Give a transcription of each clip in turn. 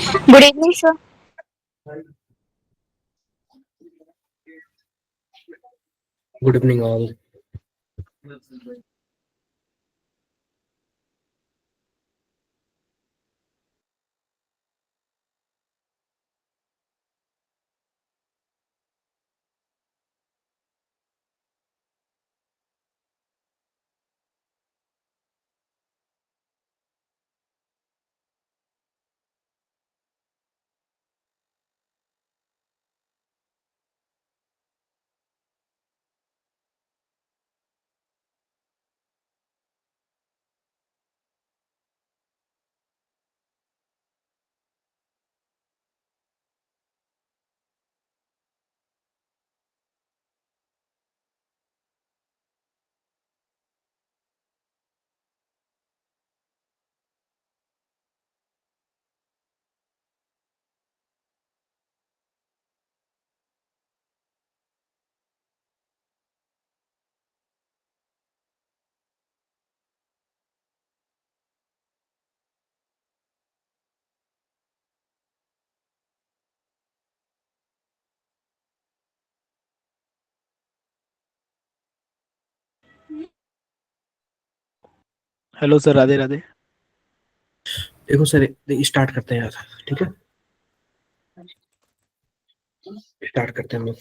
Good evening, sir. Good evening, all. Hello sir, Radhe Radhe. देखो sir, start करते हैं यार, ठीक है? स्टार्ट करते हैं हम लोग।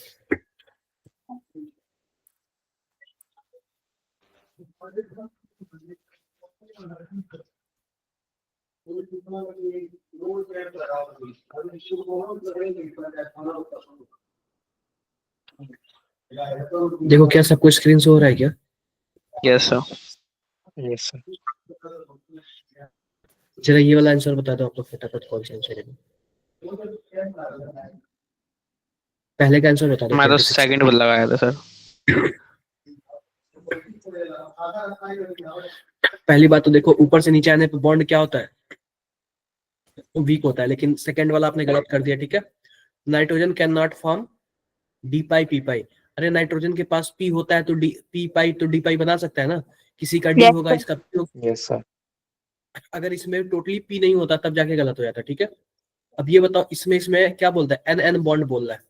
देखो, क्या सबको स्क्रीन शो हो रहा है क्या? Yes sir. Yes sir. जरा ये वाला आंसर बता दो आप लोग फटाफट, कौन सा आंसर है? पहले का आंसर बता दो। मैं तो सेकंड पर लगाया था सर। पहली बात तो देखो, ऊपर से नीचे आने पे बॉन्ड क्या होता है? वीक होता है। लेकिन सेकंड वाला आपने गलत कर दिया, ठीक है? Nitrogen can not form d pi p pi. अरे नाइट्रोजन के पास पी होता है तो डी पी पाई तो डी पाई बना सकता है ना। किसी का डी Yes, होगा, sir. इसका पी होगा। Yes sir. अगर इसमें टोटली पी नहीं होता तब जाके गलत हो जाता, ठीक है? अब ये बताओ, इसमें क्या बोलता है? एन एन बॉन्ड बोल रहा है।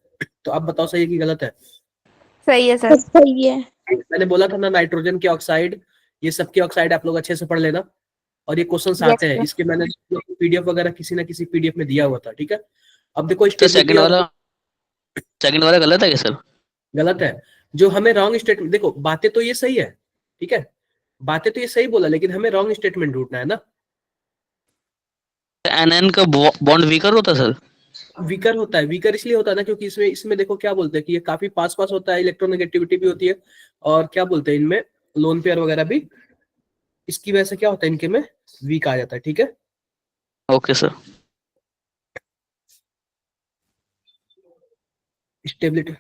तो अब बताओ सही है कि गलत है? सही है सर। सही है। मैंने बोला था ना, नाइट्रोजन के ऑक्साइड, ये सबके ऑक्साइड आप लोग अच्छे से पढ़ लेना। और ये क्वेश्चंस Yes, आते हैं, sir. इसके मैंने पीडीएफ वगैरह किसी ना किसी पीडीएफ में दिया हुआ था, ठीक है? अब देखो, तो स्टेबिलिटी सेकंड वाला गलत है क्या सर? गलत है। जो हमें रॉन्ग स्टेटमेंट, देखो बातें तो ये सही है, ठीक है? बातें तो ये सही बोला, लेकिन हमें रॉन्ग स्टेटमेंट ढूंढना है ना। एन का बॉन्ड वीकर होता है सर? वीकर होता है। वीकर इसलिए होता है ना, क्योंकि इसमें इसमें देखो क्या बोलते हैं कि ये काफी पास पास होता है, इलेक्ट्रोनेगेटिविटी भी होती है, और क्या बोलते हैं इनमें लोन पेयर वगैरह भी। इसकी वजह से क्या होता है, इनके में वीक आ जाता है, ठीक है? Okay sir. स्टेबिलिटी,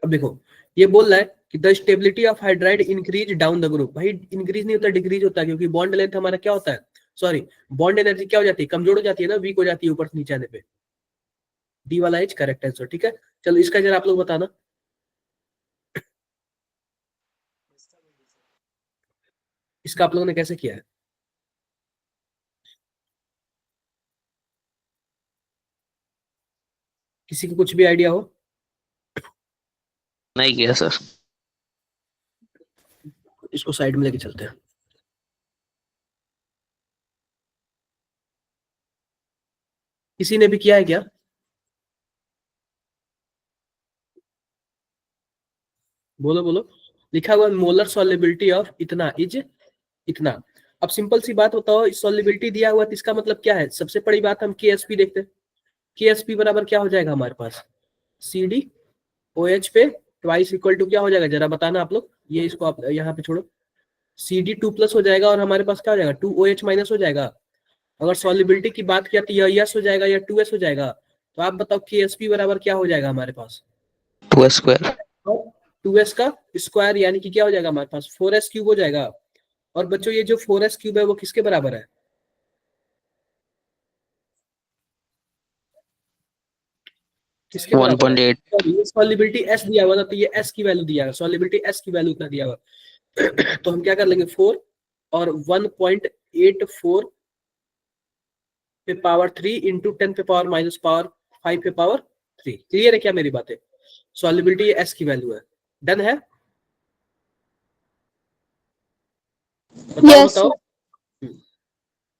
अब देखो ये बोल रहा है कि the stability of hydride increase down the group. भाई इंक्रीज नहीं होता, डिक्रीज होता है, क्योंकि बॉन्ड लेंथ हमारा क्या होता है, सॉरी, बॉन्ड एनर्जी क्या हो जाती है, कमजोर हो जाती है ना, वीक हो जाती है ऊपर से नीचे आने पे। डी वाला इज करेक्ट आंसर, ठीक है? चलो इसका जरा आप लोग बताना, इसका आप लोगों ने कैसे किया है? किसी को कुछ भी आइडिया हो? नहीं किया सर। इसको साइड में लेके चलते हैं। किसी ने भी किया है क्या? बोलो बोलो। लिखा हुआ मोलर सॉल्युबिलिटी ऑफ इतना इज इतना। अब सिंपल सी बात बताओ, इस सॉल्युबिलिटी दिया हुआ है तो इसका मतलब क्या है? सबसे बड़ी बात, हम के देखते हैं। के बराबर क्या हो जाएगा हमारे पास? सी डी ओ एच पे ट्वाइस इक्वल टू क्या हो जाएगा, जरा बताना आप लोग। ये इसको आप यहाँ पे छोड़ो। सी डी 2+ हो जाएगा, और हमारे पास क्या हो जाएगा, 2OH माइनस हो जाएगा। अगर सॉल्युबिलिटी की बात किया तो यह यस हो जाएगा या 2S हो जाएगा। तो आप बताओ के बराबर क्या हो जाएगा हमारे पास? 2 स्क्वायर। 2S का स्क्वायर यानी कि क्या हो जाएगा हमारे पास? 4S क्यूब हो जाएगा। और बच्चों ये जो 4S क्यूब है वो किसके बराबर है? किसके बराबर है? 1.8। ये सॉल्युबिलिटी एस दिया हुआ था, तो ये एस की वैल्यू दिया है, सॉल्युबिलिटी एस की वैल्यू इतना दिया हुआ। तो हम क्या कर लेंगे, 4 और 1.84 पे पावर 3 इंटू 10 पे पावर माइनस पावर 5 पे पावर 3। क्लियर है क्या मेरी बातें? सॉल्युबिलिटी एस की वैल्यू है। डन है? बताओ Yes, बताओ।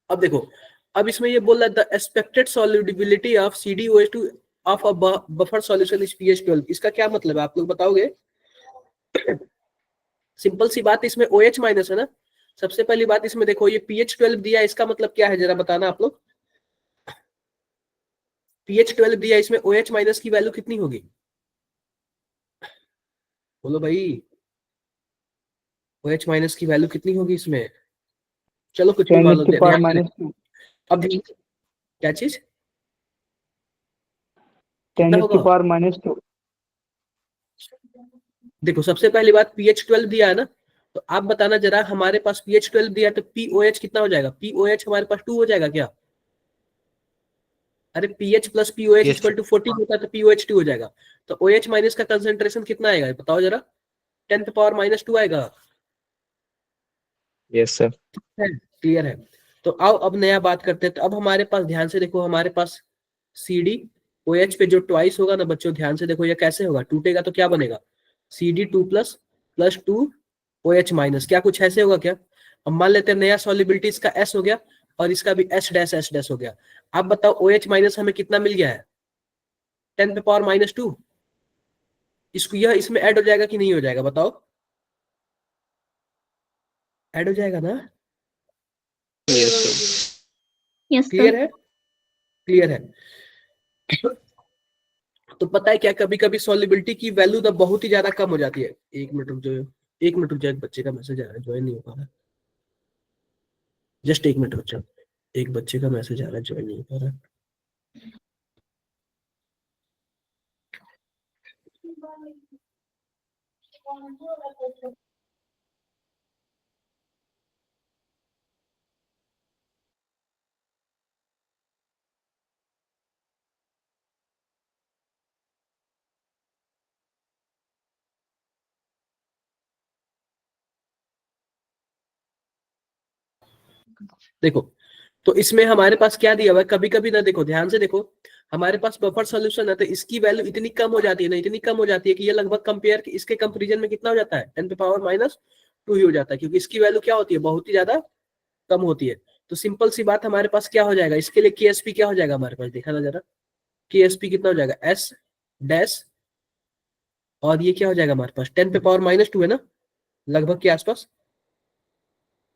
अब देखो, अब इसमें ये बोल रहा है the expected solubility of CdOH2 of a buffer solution is pH 12। इसका क्या मतलब है आप लोग बताओगे? सिंपल सी बात, इसमें OH माइनस है ना। सबसे पहली बात इसमें देखो, ये pH 12 दिया, इसका मतलब क्या है जरा बताना आप लोग। pH 12 दिया, इसमें OH माइनस की वैल्यू कितनी होगी? बोलो भाई, OH माइनस की वैल्यू कितनी होगी इसमें? चलो कुछ भी 10 मान लो, to the power ध्यान से। -2, अब क्या चीज 10 कितना to the होगा? power -2, देखो सबसे पहली बात pH 12 दिया है ना, तो आप बताना जरा, हमारे पास pH 12 दिया तो POH कितना हो जाएगा? POH हमारे पास 2 हो जाएगा क्या? अरे pH plus POH Yes, equal to 14 होता है तो POH 2 हो जाएगा। तो OH माइनस का कंसेंट्रेशन कितना आएगा बताओ जरा? 10 पे पावर -2 आएगा। yes sir, क्लियर है? तो आओ अब नया बात करते हैं। तो अब हमारे पास ध्यान से देखो, हमारे पास CdOH पे जो ट्वाइस होगा ना बच्चों, ध्यान से देखो ये कैसे होगा, टूटेगा तो क्या बनेगा? Cd2 plus plus 2 OH minus, क्या कुछ ऐसे होगा क्या? अब मान लेते हैं नया सॉल्युबिलिटी इसका S हो गया और इसका भी S' हो गया। आप बताओ OH माइनस हमें कितना मिल गया है? 10 पे पावर -2। इसको यह इसमें ऐड हो जाएगा कि नहीं हो जाएगा बताओ? ऐड हो जाएगा ना? yes sir, yes, sir. Clear है? क्लियर है? तो पता है क्या, कभी कभी सॉल्युबिलिटी की वैल्यू तो बहुत ही ज्यादा कम हो जाती है। 1 मिनट रुक जाओ, 1 मिनट रुक जाओ, एक बच्चे का मैसेज आ रहा है, ज्वाइन नहीं हो पा रहा। जस्ट 1 मिनट रुक जाओ, एक बच्चे का मैसेज आ रहा है, ज्वाइन नहीं हो पा रहा। देखो, तो इसमें हमारे पास क्या दिया हुआ है, कभी कभी ना, देखो ध्यान से देखो, हमारे पास बफर सॉल्यूशन है तो इसकी वैल्यू इतनी कम हो जाती है ना, इतनी कम हो जाती है कि ये लगभग कंपेयर इसके कंपेरिजन में कितना हो जाता है? 10 पे पावर -2 ही हो जाता है, क्योंकि इसकी वैल्यू क्या होती है, बहुत ही ज्यादा कम होती है। तो सिंपल सी बात, हमारे पास क्या हो जाएगा इसके लिए? KSP क्या हो जाएगा हमारे पास, देखा ना जरा, KSP कितना हो जाएगा? S डैश, और ये क्या हो जाएगा हमारे पास? 10 पे पावर -2 है ना, लगभग के आसपास,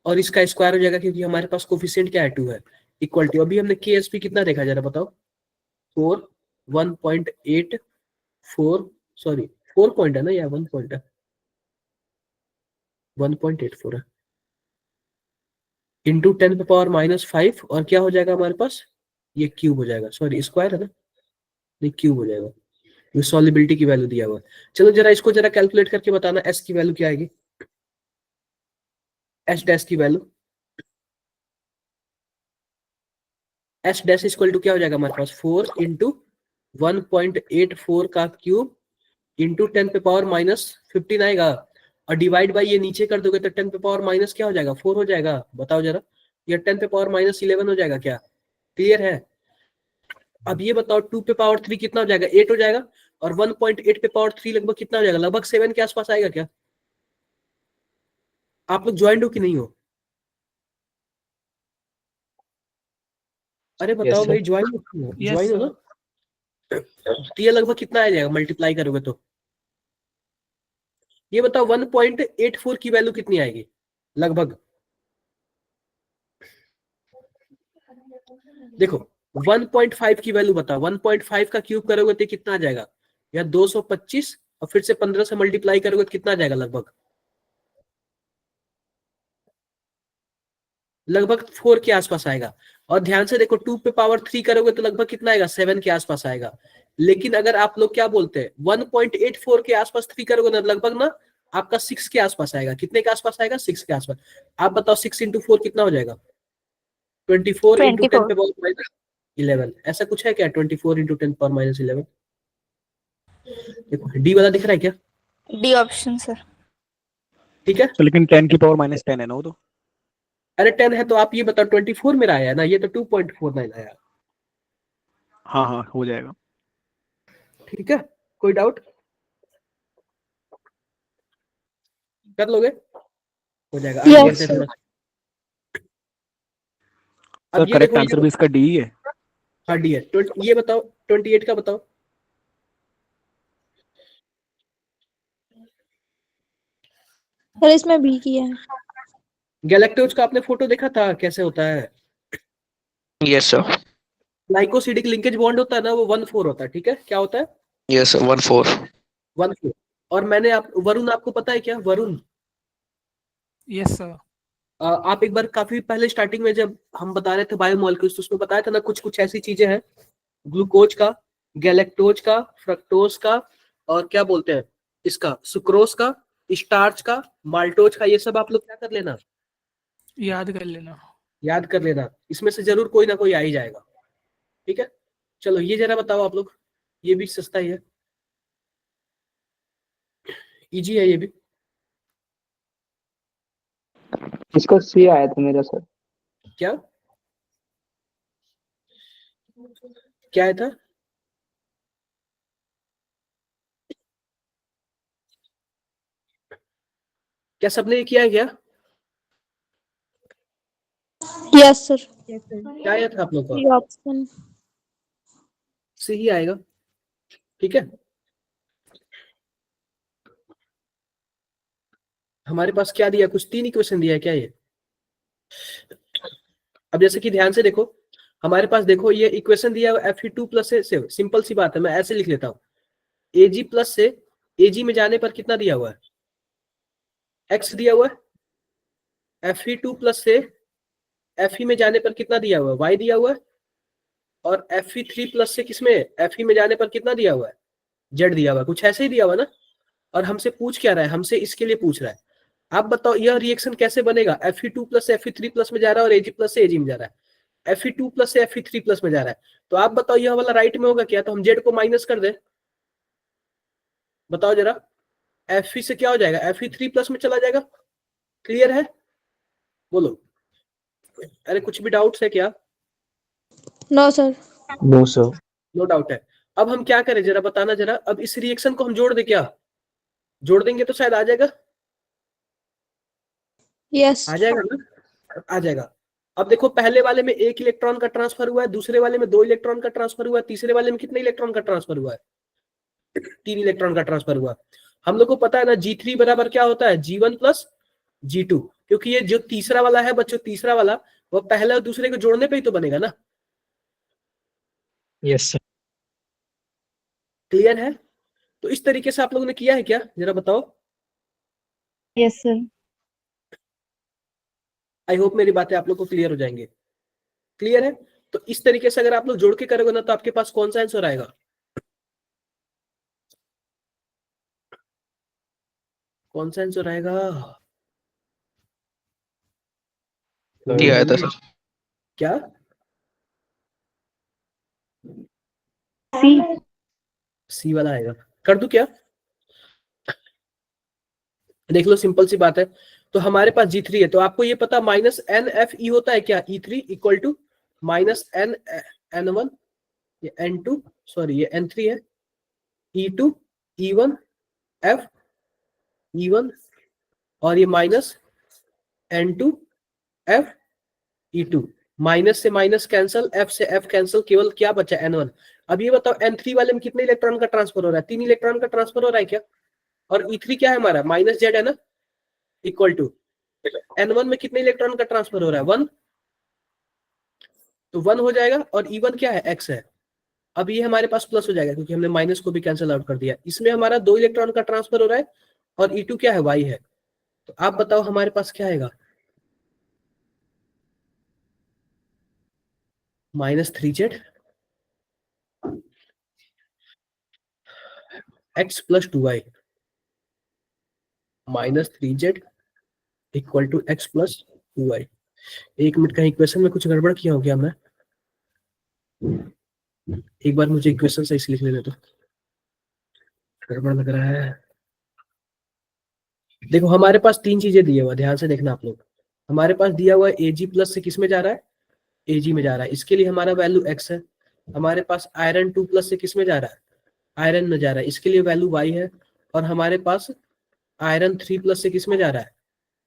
और इसका स्क्वायर हो जाएगा क्योंकि हमारे पास कोफिशिएंट क्या है? 2 है। इक्वल टू, अभी हमने KSP कितना देखा जरा बताओ? 4 1.84, सॉरी 4 पॉइंट है ना, या 1 पॉइंट है? 1.84 है इंटू 10 पे पावर -5, और क्या हो जाएगा हमारे पास? ये क्यूब हो जाएगा, सॉरी स्क्वायर है ना, नहीं क्यूब हो जाएगा। ये सॉल्युबिलिटी की वैल्यू दिया हुआ है। चलो जरा इसको जरा कैलकुलेट करके बताना, एस की वैल्यू क्या आएगी? एस डैश की value, S dash equal to क्या हो जाएगा हमारे पास? 4 इंटू 1.84 का क्यूब इंटू 10 पे पावर -15 आएगा, और डिवाइड बाई ये नीचे कर दोगे तो 10 पे पावर माइनस क्या हो जाएगा? 4 हो जाएगा। बताओ जरा, ये 10 पे पावर -11 हो जाएगा क्या? क्लियर है? अब ये बताओ 2 पे पावर 3 कितना हो जाएगा? 8 हो जाएगा, और 1.8 पे पावर 3 लगभग कितना हो जाएगा? लगभग 7 के आसपास आएगा क्या? आप लोग ज्वाइंट हो कि नहीं हो? अरे yes बताओ sir, भाई, ज्वाइन हो? ज्वाइन हो ना? तो ये लगभग कितना आ जाएगा मल्टीप्लाई करोगे तो? ये बताओ 1.84 की वैल्यू कितनी आएगी लगभग? देखो 1.5 की वैल्यू बताओ, 1.5 का क्यूब करोगे तो कितना आ जाएगा? या 225, और फिर से 15 से मल्टीप्लाई करोगे तो कितना आ जाएगा लगभग? लगभग 4 के आसपास आएगा। और ध्यान से देखो, 2 पे पावर 3 करोगे तो लगभग कितना आएगा? 7 के आसपास आएगा। लेकिन अगर आप लोग क्या बोलते हैं, 1.84 के आसपास 3 करोगे ना, लगभग ना आपका 6 के आसपास आएगा। कितने के आसपास आएगा? 6 के आसपास। आप बताओ 6 इंटू 4 कितना हो जाएगा? 24 इंटू 10 24. पे पावर -11। ऐसा कुछ है क्या 24 इंटू 10 पावर -11? देखो डी वाला दिख रहा है क्या? D option, sir. ठीक है। so लेकिन 10 की पावर -10 है ना वो तो, अरे 10 है तो आप ये बताओ 24 मेरा आया ना, ये तो 2.49 आया। हाँ हाँ हो जाएगा। ठीक है, कोई डाउट? कर लोगे? हो जाएगा। आगे Yes, बढ़ते हैं sir. थोड़ा। सर अब ये करेक्ट देखो, आंसर भी इसका डी ही है। हाँ डी है। ये बताओ 28 का बताओ। सर इसमें बी किया है। गैलेक्टोज का आपने फोटो देखा था कैसे होता है? Yes sir. Glycosidic linkage bond होता है ना, वो 1,4 होता है। ठीक है, क्या होता है? Yes sir 1,4। 1,4। और मैंने वरुण, आपको पता है क्या वरुण? Yes sir. आप एक बार काफी पहले स्टार्टिंग में जब हम बता रहे थे बायोमोलिक्यूल्स, तो उसमें बताया था ना कुछ कुछ ऐसी चीजें हैं, ग्लूकोज का, गैलेक्टोज का, फ्रक्टोज का, और क्या बोलते हैं इसका, सुक्रोज का, स्टार्च का, माल्टोज का। ये सब आप लोग क्या कर लेना, याद कर लेना। याद कर लेना। इसमें से जरूर कोई ना कोई आ ही जाएगा। ठीक है, चलो ये जरा बताओ आप लोग। ये भी सस्ता ही है, इजी है ये भी। इसका सी आया था मेरा सर। क्या क्या है था? क्या सबने ये किया है क्या? Yes, sir. क्या आया था आप लोग का? The option. से ही आएगा। ठीक है, हमारे पास क्या दिया, कुछ 3 इक्वेशन दिया है क्या ये? अब जैसे कि ध्यान से देखो, हमारे पास देखो ये इक्वेशन दिया है Fe2 प्लस से सिंपल सी बात है, मैं ऐसे लिख लेता हूँ। Ag प्लस से Ag में जाने पर कितना दिया हुआ है? x दिया हुआ है। Fe2 प्लस से Fe में जाने पर कितना दिया हुआ है? y दिया हुआ है। और Fe3 प्लस से किसमें, Fe में जाने पर कितना दिया हुआ है? z दिया हुआ है। कुछ ऐसे ही दिया हुआ ना। और हमसे पूछ क्या रहा है, हमसे इसके लिए पूछ रहा है। आप बताओ यह रिएक्शन कैसे बनेगा? Fe2 प्लस से Fe3 प्लस में जा रहा है और Ag प्लस से Ag में जा रहा है। Fe2 प्लस से Fe3 प्लस में जा रहा है। तो आप बताओ यह वाला राइट में होगा क्या? तो हम Z को माइनस कर दे, बताओ जरा। Fe से क्या हो जाएगा? Fe3 प्लस में चला जाएगा। क्लियर है? बोलो। अरे कुछ भी डाउट्स है क्या? No, sir. No sir. No doubt है। अब हम क्या करें जरा बताना जरा। अब इस रिएक्शन को हम जोड़ दे क्या? जोड़ देंगे तो शायद आ जाएगा। Yes. आ जाएगा ना? आ जाएगा। अब देखो पहले वाले में 1 इलेक्ट्रॉन का ट्रांसफर हुआ है, दूसरे वाले में 2 इलेक्ट्रॉन का ट्रांसफर हुआ है, तीसरे वाले में कितने इलेक्ट्रॉन का ट्रांसफर हुआ है? 3 इलेक्ट्रॉन का ट्रांसफर हुआ। हम लोग को पता है ना G3 बराबर क्या होता है? G1 plus G2। क्योंकि ये जो तीसरा वाला है बच्चों, तीसरा वाला वो पहले और दूसरे को जोड़ने पे ही तो बनेगा ना। Yes sir. क्लियर है? तो इस तरीके से आप लोगों ने किया है क्या, जरा बताओ। Yes, sir. आई होप मेरी बातें आप लोग को क्लियर हो जाएंगे। क्लियर है? तो इस तरीके से अगर आप लोग जोड़ के करोगे ना, तो आपके पास कौन सा आंसर आएगा? कौन सा आंसर आएगा? डी आया था सर। क्या? C. सी वाला आएगा। कर दूं क्या? देख लो, सिंपल सी बात है। तो हमारे पास G3 है, तो आपको ये पता माइनस NFE होता है क्या? E3 equal to minus N1, ये N2, सॉरी ये N3 है, E2 E1 F E1, और ये minus N2 F E2। Minus से माइनस कैंसल, F से F कैंसल, केवल क्या बचा? N1। अब ये बताओ N3 वाले में कितने इलेक्ट्रॉन का ट्रांसफर हो रहा है? 3 इलेक्ट्रॉन का ट्रांसफर हो रहा है क्या? और E3 क्या है हमारा? माइनस Z है ना, इक्वल टू N1 में कितने इलेक्ट्रॉन का ट्रांसफर हो रहा है? 1। तो 1 हो जाएगा। और E1 क्या है? X है। अब ये हमारे पास प्लस हो जाएगा क्योंकि हमने माइनस को भी कैंसिल आउट कर दिया। इसमें हमारा 2 इलेक्ट्रॉन का ट्रांसफर हो रहा है और E2 क्या है? Y है। तो आप बताओ हमारे पास क्या आएगा? -3Z X plus 2Y, -3Z equal to X plus 2Y। 1 minute, कहीं इक्वेशन में कुछ गड़बड़ किया हो गया मैं? एक बार मुझे इक्वेशन सही से लिख लेने दो, गड़बड़ लग रहा है। देखो हमारे पास 3 चीजें दिए हुआ, ध्यान से देखना आप लोग। हमारे पास दिया हुआ है Ag प्लस से किस में जा रहा है? Ag में जा रहा है। इसके लिए हमारा वैल्यू x है। हमारे पास आयरन 2+ से किस में जा रहा है, आयरन में जा रहा है, इसके लिए वैल्यू y है। और हमारे पास आयरन 3+ से किस में जा रहा है,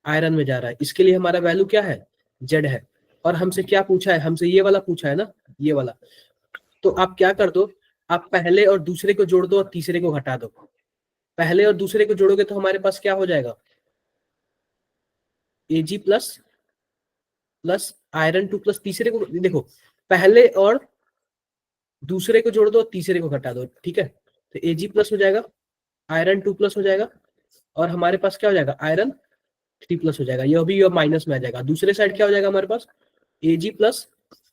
आयरन में जा रहा है, इसके लिए हमारा वैल्यू क्या है, z है। और हमसे क्या पूछा है, हमसे ये वाला पूछा है ना, ये वाला। तो आप क्या कर दो, आप पहले और दूसरे को जोड़ दो और तीसरे को घटा दो। पहले और दूसरे को जोड़ोगे तो हमारे पास क्या हो जाएगा, Ag प्लस आयरन 2+ तीसरे को देखो, पहले और दूसरे को जोड़ दो और तीसरे को घटा दो, ठीक है। तो Ag+ हो जाएगा, आयरन 2+ हो जाएगा, और हमारे पास क्या हो जाएगा, आयरन 3+ हो जाएगा। यह भी माइनस में आ जाएगा। दूसरे साइड क्या हो जाएगा हमारे पास, Ag+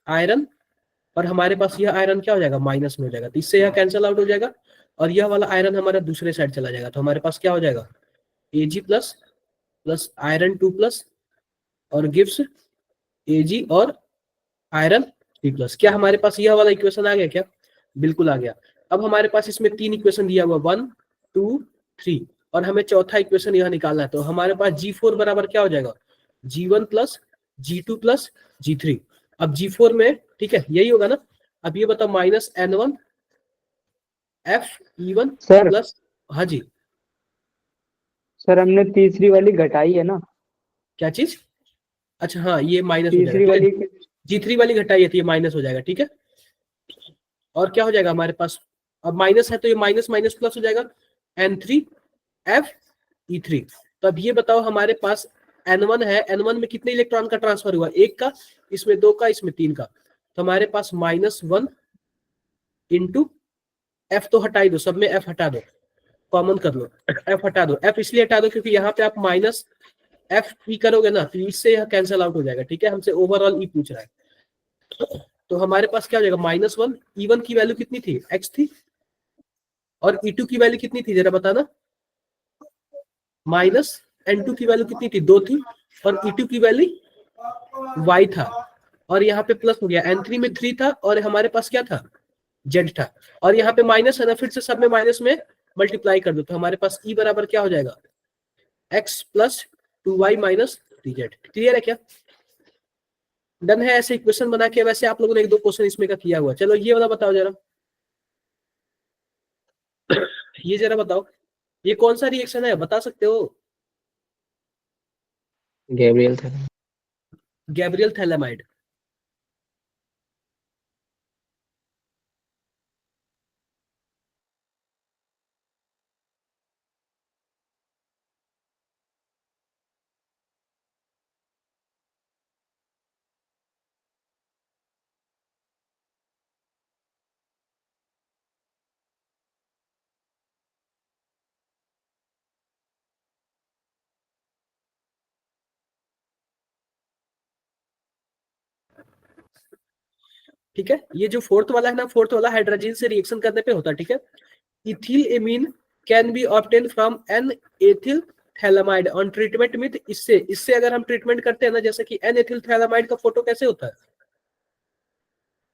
आयरन, और हमारे पास यह आयरन क्या हो जाएगा, माइनस में हो जाएगा। तो इससे यह कैंसिल आउट हो जाएगा और यह वाला आयरन हमारा दूसरे साइड चला जाएगा। तो हमारे पास क्या हो जाएगा, Ag+ प्लस आयरन 2+ और गिव्स Ag और आयरन 3+। क्या हमारे पास यह वाला इक्वेशन आ गया क्या, बिल्कुल आ गया। अब हमारे पास इसमें 3 इक्वेशन दिया हुआ, 1 2 3, और हमें चौथा इक्वेशन यह निकालना है। तो हमारे पास G4 बराबर क्या हो जाएगा, G1 plus G2 plus G3। अब G4 में, ठीक है, यही होगा ना। अब ये बताओ, -N1 Fe1 सर प्लस, हाँ जी, सर हमने तीसरी वाली घटाई है ना, क्या चीज, अच्छा हाँ, ये माइनस हो तीसरी जाएगा, वाली। G3 वाली घटाई है तो ये माइनस हो जाएगा, ठीक है। और क्या हो जाएगा हमारे पास, अब माइनस है तो ये माइनस माइनस प्लस हो जाएगा, N3Fe3। तो अब ये बताओ, हमारे पास N1 है, N1 में कितने इलेक्ट्रॉन का ट्रांसफर हुआ, 1 का, इसमें 2 का, इसमें 3 का। तो हमारे पास -1 इंटू F तो हटा ही दो, सब में F हटा दो, कॉमन कर लो, F हटा दो। F इसलिए हटा दो क्योंकि यहाँ पे आप -Fe करोगे ना, तो इससे यह कैंसिल आउट हो जाएगा, ठीक है। हमसे ओवरऑल E पूछ रहा है। तो हमारे पास क्या हो जाएगा, -1, E1 की वैल्यू कितनी थी, x थी, और E2 की वैल्यू कितनी थी जरा बताना, -N2 की वैल्यू कितनी थी, 2 थी, और E2 की वैल्यू y था, और यहाँ पे प्लस हो गया, N3 में 3 था, और हमारे पास क्या था, z था, और यहाँ पे माइनस है ना, फिर से सब में माइनस में मल्टीप्लाई कर दो। तो हमारे पास E बराबर क्या हो जाएगा, x + 2y - 3z। क्लियर है क्या, डन है। ऐसे इक्वेशन बना के, वैसे आप लोगों ने 1-2 क्वेश्चन इसमें का किया हुआ। चलो ये वाला बताओ जरा, ये जरा बताओ, ये कौन सा रिएक्शन है, बता सकते हो, गैब्रियल था। Gabriel phthalimide. ठीक है, ये जो फोर्थ वाला है ना, फोर्थ वाला हाइड्रोजन से रिएक्शन करने पे होता है, ठीक है। Ethyl amine can be obtain from N ethyl phthalimide on treatment with, इससे अगर हम ट्रीटमेंट करते हैं ना, जैसे कि एन एथिल थैलामाइड का फोटो कैसे होता है,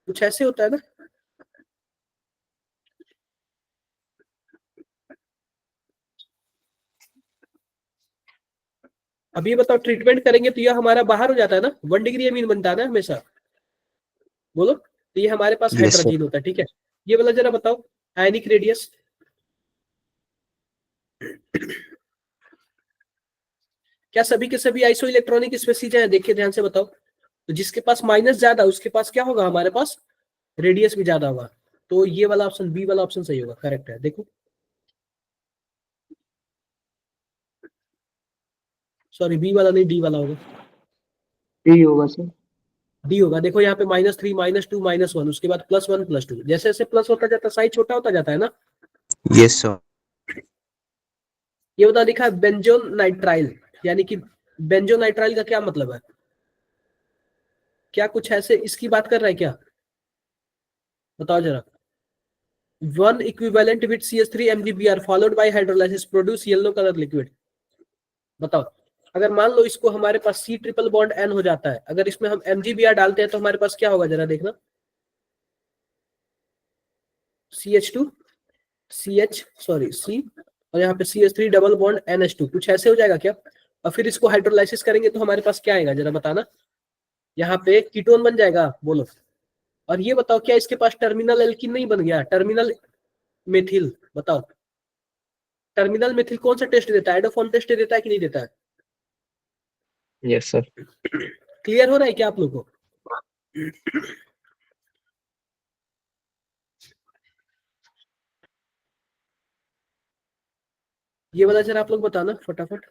कुछ ऐसे होता है ना। अब ये बताओ, ट्रीटमेंट करेंगे तो यह हमारा बाहर हो जाता है ना, 1 डिग्री एमीन बनता है ना हमेशा, बोलो। तो ये हमारे पास Yes, sir. हाइड्रोजन होता है, ठीक है। ये वाला जरा बताओ, आयनिक रेडियस, क्या सभी के सभी आइसो इलेक्ट्रॉनिक स्पेसीज हैं, देखिए ध्यान से बताओ। तो जिसके पास माइनस ज्यादा, उसके पास क्या होगा, हमारे पास रेडियस भी ज्यादा होगा। तो ये वाला ऑप्शन, बी वाला ऑप्शन सही होगा, करेक्ट है। देखो, सॉरी, बी वाला नहीं, डी वाला होगा, डी होगा सर। डी होगा। देखो यहाँ पे -3 -2 -1, उसके बाद +1 +2, जैसे जैसे प्लस होता जाता है साइज छोटा होता जाता है ना। Yes, sir. ये बता दिखा बेंजोन नाइट्राइल, यानी कि बेंजोन नाइट्राइल का क्या मतलब है, क्या कुछ ऐसे इसकी बात कर रहा है क्या, बताओ जरा। 1 equivalent with CH3 MgBr followed by hydrolysis produce yellow color liquid। बताओ, अगर मान लो इसको हमारे पास C ट्रिपल बॉन्ड N हो जाता है, अगर इसमें हम MgBr डालते हैं तो हमारे पास क्या होगा, जरा देखना, CH2 CH सॉरी C, और यहाँ पे CH3 डबल बॉन्ड NH2, कुछ ऐसे हो जाएगा क्या। और फिर इसको हाइड्रोलाइसिस करेंगे तो हमारे पास क्या आएगा, जरा बताना। यहाँ पे कीटोन बन जाएगा, बोलो, और ये बताओ क्या इसके पास टर्मिनल एल्कीन नहीं बन गया, टर्मिनल मेथिल? बताओ टर्मिनल मेथिल कौन सा टेस्ट देता है, एडोफॉर्म टेस्ट देता है कि नहीं देता है? Yes, sir. क्लियर हो रहा है क्या आप लोगों को? ये वाला जरा आप लोग बताना फटाफट।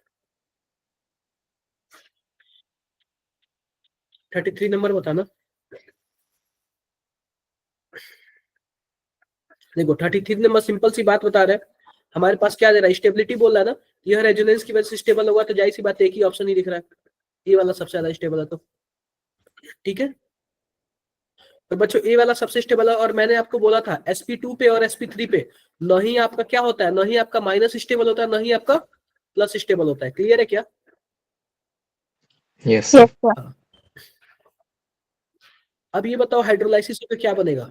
33 नंबर बताना। देखो 33 नंबर सिंपल सी बात बता रहे हैं, हमारे पास क्या दे रहा है, स्टेबिलिटी बोल रहा है ना, यह रेजोनेंस की वजह से स्टेबल होगा, तो जाहिर सी बात है एक ही ऑप्शन ही दिख रहा है, ये वाला सबसे ज्यादा स्टेबल है। तो ठीक है, तो बच्चों ए वाला सबसे स्टेबल है। और मैंने आपको बोला था sp2 पे और sp3 पे न ही आपका क्या होता है, न ही आपका माइनस स्टेबल होता है, न ही आपका प्लस स्टेबल होता है। क्लियर है क्या? Yes, sir. Yes, sir. हाँ। अब ये बताओ हाइड्रोलाइसिस पे क्या बनेगा?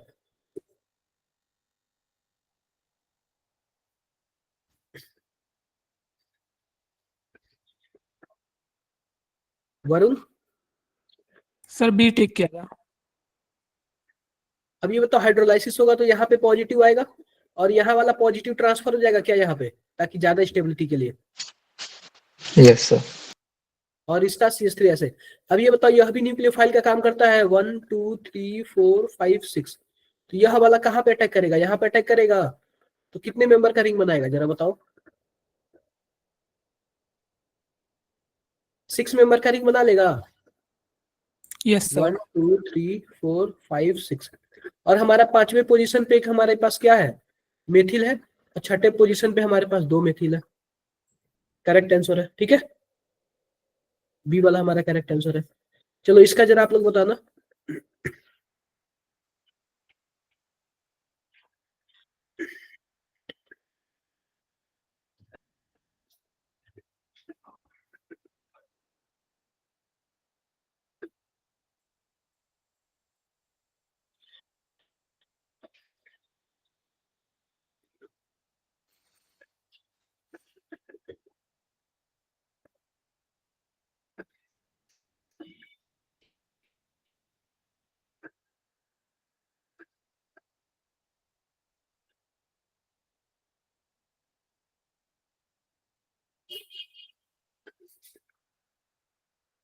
वरुण सर बी टिक किया था। अब ये बताओ हाइड्रोलाइसिस होगा तो यहाँ पे पॉजिटिव आएगा और यहाँ वाला पॉजिटिव ट्रांसफर हो जाएगा क्या यहाँ पे, ताकि ज्यादा स्टेबिलिटी के लिए, Yes, sir. और इसका CH3 ऐसे। अब ये बताओ यह भी न्यूक्लियोफाइल का काम करता है, 1 2 3 4 5 6, तो यह वाला कहाँ पे अटैक करेगा, यहाँ पे अटैक करेगा, तो कितने मेंबर का रिंग बनाएगा जरा बताओ? 6 मेंबर का रिंग बना लेगा। Yes sir. 1 2 3 4 5 6, और हमारा 5वें पोजीशन पे एक हमारे पास क्या है, मेथिल है, और छठे पोजीशन पे हमारे पास 2 मेथिल है। करेक्ट आंसर है, ठीक है, बी वाला हमारा करेक्ट आंसर है। चलो इसका जरा आप लोग बताना।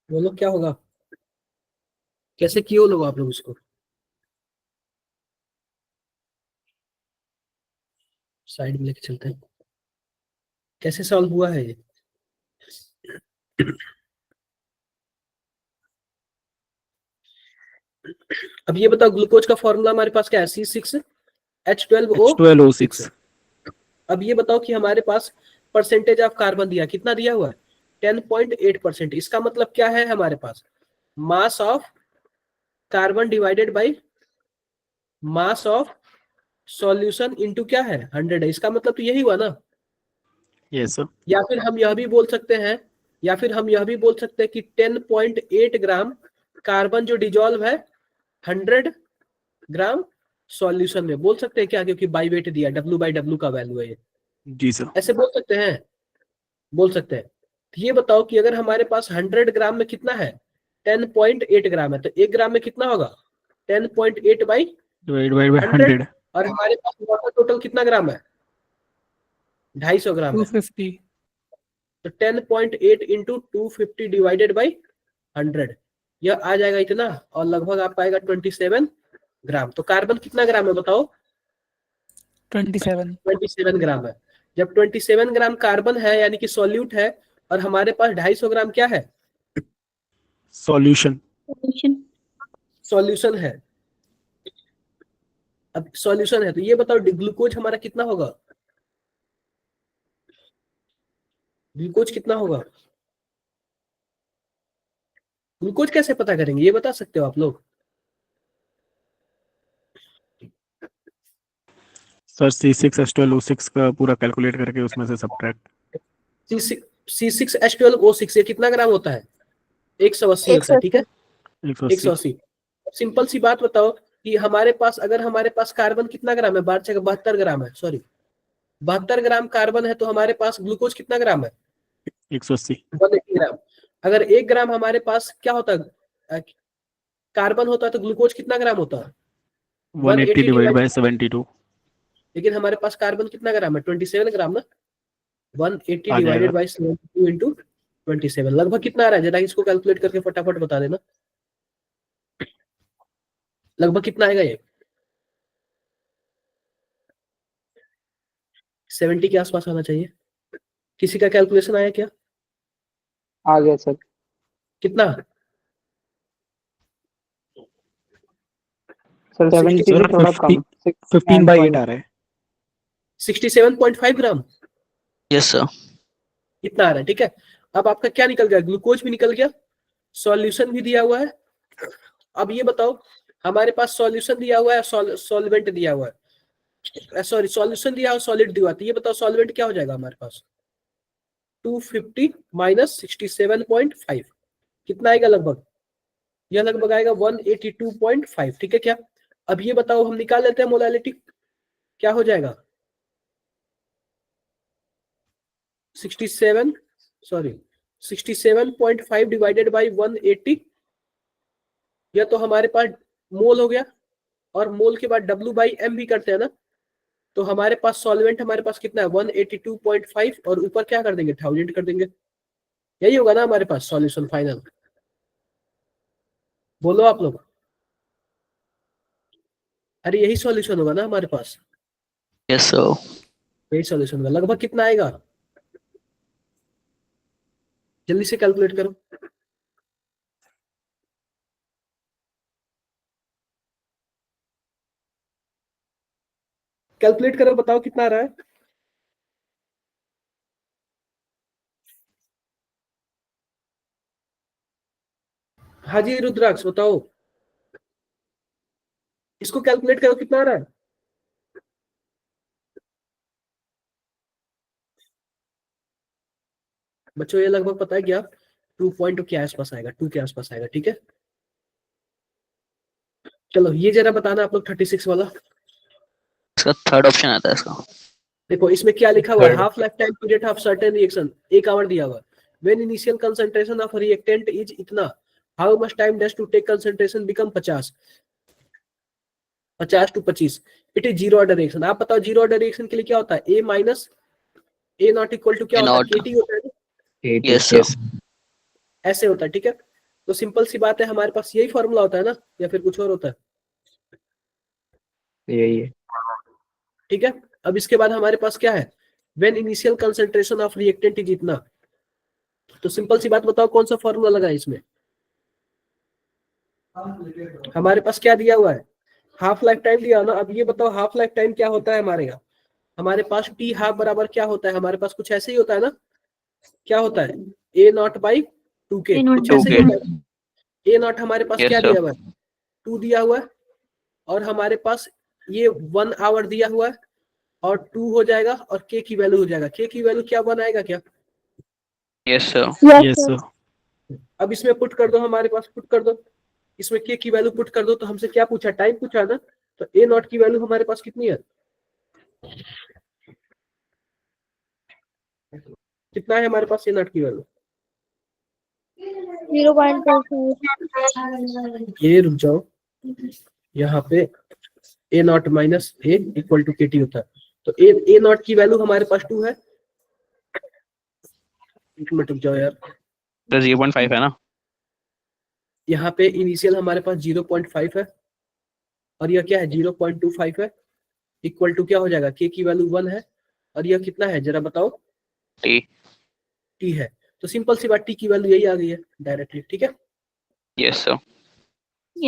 बोलो क्या होगा, कैसे किए हो लोग आप लोग इसको? साइड में लेके चलते हैं, कैसे सॉल्व हुआ है ये? अब ये बताओ ग्लूकोज का फॉर्मूला हमारे पास क्या है, C6H12O6। H12O6. अब ये बताओ कि हमारे पास परसेंटेज ऑफ कार्बन दिया, कितना दिया हुआ है, 10.8%। इसका मतलब क्या है, हमारे पास mass of carbon divided by mass of solution into क्या है, 100 है। इसका मतलब तो यही हुआ ना। Yes, sir. या फिर हम यह भी बोल सकते हैं, या फिर हम यह भी बोल सकते हैं कि 10.8 ग्राम कार्बन जो डिजॉल्व है 100 ग्राम सॉल्यूशन में, बोल सकते हैं क्या, क्योंकि बाई वेट दिया, W/W का वैल्यू है ये, जी सर. ऐसे बोल सकते हैं, बोल सकते हैं। तो ये बताओ कि अगर हमारे पास 100 ग्राम में कितना है, 10.8 ग्राम है, तो 1 ग्राम में कितना होगा, 10.8 बाई Divided by 100, 100. और हमारे पास वाटर टोटल कितना ग्राम है, 250 ग्राम है, 250। तो 10.8 इंटू 250 डिवाइडेड बाई 100, यह आ जाएगा इतना, और लगभग आपका आएगा 27 ग्राम। तो कार्बन कितना ग्राम है बताओ, 27। 27 ग्राम है। जब 27 ग्राम कार्बन है यानी कि सॉल्यूट है, और हमारे पास 250 ग्राम क्या है, Solution. सॉल्यूशन है। अब सॉल्यूशन है तो ये बताओ ग्लूकोज हमारा कितना होगा, ग्लूकोज कितना होगा, ग्लूकोज कैसे पता करेंगे ये बता सकते हो आप लोग? सर C6H12O6 का पूरा कैलकुलेट करके उसमें से सब्ट्रैक्ट. C6H12O6 ये कितना ग्राम होता है, 180 होता है, ठीक है, 180. 180। सिंपल सी बात बताओ कि हमारे पास, अगर हमारे पास कार्बन कितना ग्राम है, 72 ग्राम है, सॉरी 72 ग्राम कार्बन है, तो हमारे पास ग्लूकोज कितना ग्राम है, 180. 180 ग्राम। अगर 1 ग्राम हमारे पास क्या होता है, कार्बन होता है, तो ग्लूकोज कितना ग्राम होता है, 180 डिवाइडेड बाय 72 लेकिन हमारे पास कार्बन कितना ग्राम है? 27 ग्राम ना। 180 आ डिवाइडेड जाएगा। बाय 72 इंटू 27 लगभग कितना आ रहा है? जरा इसको कैलकुलेट करके फटाफट बता देना, लगभग कितना आएगा ये? 70 के आसपास आना चाहिए। किसी का कैलकुलेशन आया क्या? आ गया सर। कितना? सर 70 से सर थोड़ा कम 15/8 आ रहा है। 67.5 ग्राम यस सर। इतना आ रहा है। ठीक है, अब आपका क्या निकल गया? ग्लूकोज भी निकल गया, सॉल्यूशन भी दिया हुआ है। अब ये बताओ, हमारे पास सॉल्यूशन दिया हुआ है, सॉल्वेंट दिया हुआ है, सॉरी सॉल्यूशन दिया हुआ, सॉलिड दिया हुआ है। तो ये बताओ सॉल्वेंट क्या हो जाएगा हमारे पास? 250 माइनस 67.5 कितना आएगा लगभग? यह लगभग आएगा 182.5। ठीक है क्या? अब ये बताओ, हम निकाल लेते हैं मोलालिटी, क्या हो जाएगा? 67.5 डिवाइडेड बाई 180, यह तो हमारे पास मोल हो गया, और मोल के बाद W/M भी करते हैं ना, तो हमारे पास सॉल्वेंट हमारे पास कितना है? 182.5 और ऊपर क्या कर देंगे? 1000 कर देंगे। यही होगा ना हमारे पास सॉल्यूशन फाइनल? बोलो आप लोग। अरे यही सॉल्यूशन होगा ना हमारे पास? Yes sir. यही सॉल्यूशन होगा। लगभग कितना आएगा? जल्दी से कैलकुलेट करो। कैलकुलेट करो, बताओ कितना आ रहा है? हाँ जी रुद्राक्ष बताओ, इसको कैलकुलेट करो कितना आ रहा है? बच्चों ये लगभग पता है क्या? 2 के आसपास आएगा, 2 के आसपास आएगा। ठीक है, चलो ये जरा बताना आप लोग 36 वाला। इसका थर्ड ऑप्शन आता है इसका। देखो इसमें क्या लिखा हुआ है? Third. Half life time period of certain reaction, 1 hour दिया हुआ है। When initial concentration of reactant is इतना, how much time does to take concentration become 50 to 25, it is zero order reaction. आप बताओ जीरो ऑर्डर रिएक्शन के लिए क्या होता है? A minus A naught equal to क्या A होता है? naught. KT होता है ना? Yes sir. ऐसे होता है। ठीक है, तो सिंपल सी बात है, हमारे पास यही फॉर्मूला होता है ना, या फिर कुछ और होता है? यही है। ठीक है, अब इसके बाद हमारे पास क्या है? When initial concentration of reactant is इतना, तो सिंपल सी बात बताओ कौन सा फॉर्मूला लगा है इसमें? हमारे पास क्या दिया हुआ है? हाफ लाइफ टाइम दिया ना। अब ये बताओ हाफ लाइफ टाइम क्या होता है हमारे यहाँ? हमारे पास टी हाफ बराबर क्या होता है? हमारे पास कुछ ऐसे ही होता है ना। क्या होता है? A0/2K, कुछ ऐसे ही 2K. होता है। A0 हमारे पास Yes, क्या sir. दिया हुआ है? 2 दिया हुआ है, और हमारे पास ये 1 आवर दिया हुआ है, और 2 हो जाएगा, और K की वैल्यू हो जाएगा। K की वैल्यू क्या बनाएगा क्या? Yes sir. Yes sir. अब इसमें पुट कर दो, हमारे पास पुट कर दो, इसमें K की वैल्यू पुट कर दो। तो हमसे क्या पूछा? टाइम पूछा ना। तो A0 की वैल्यू हमारे पास कितनी है? कितना है हमारे पास A0 की वैल्यू? 0.25। ये रुक जाओ, यहाँ पे A0 minus A equal to KT होता है। तो A0 की वैल्यू हमारे पास 2 है। एक मिनट रुक जाओ यार, तो 0.5 है ना। यहाँ पे इनिशियल हमारे पास 0.5 है, और यह क्या है? 0.25 है, इक्वल टू क्या हो जाएगा? K की वैल्यू 1 है, और यह कितना है जरा बताओ? T. T है। तो सिंपल सी बात, T की वैल्यू यही आ गई है डायरेक्टली। ठीक है, yes sir.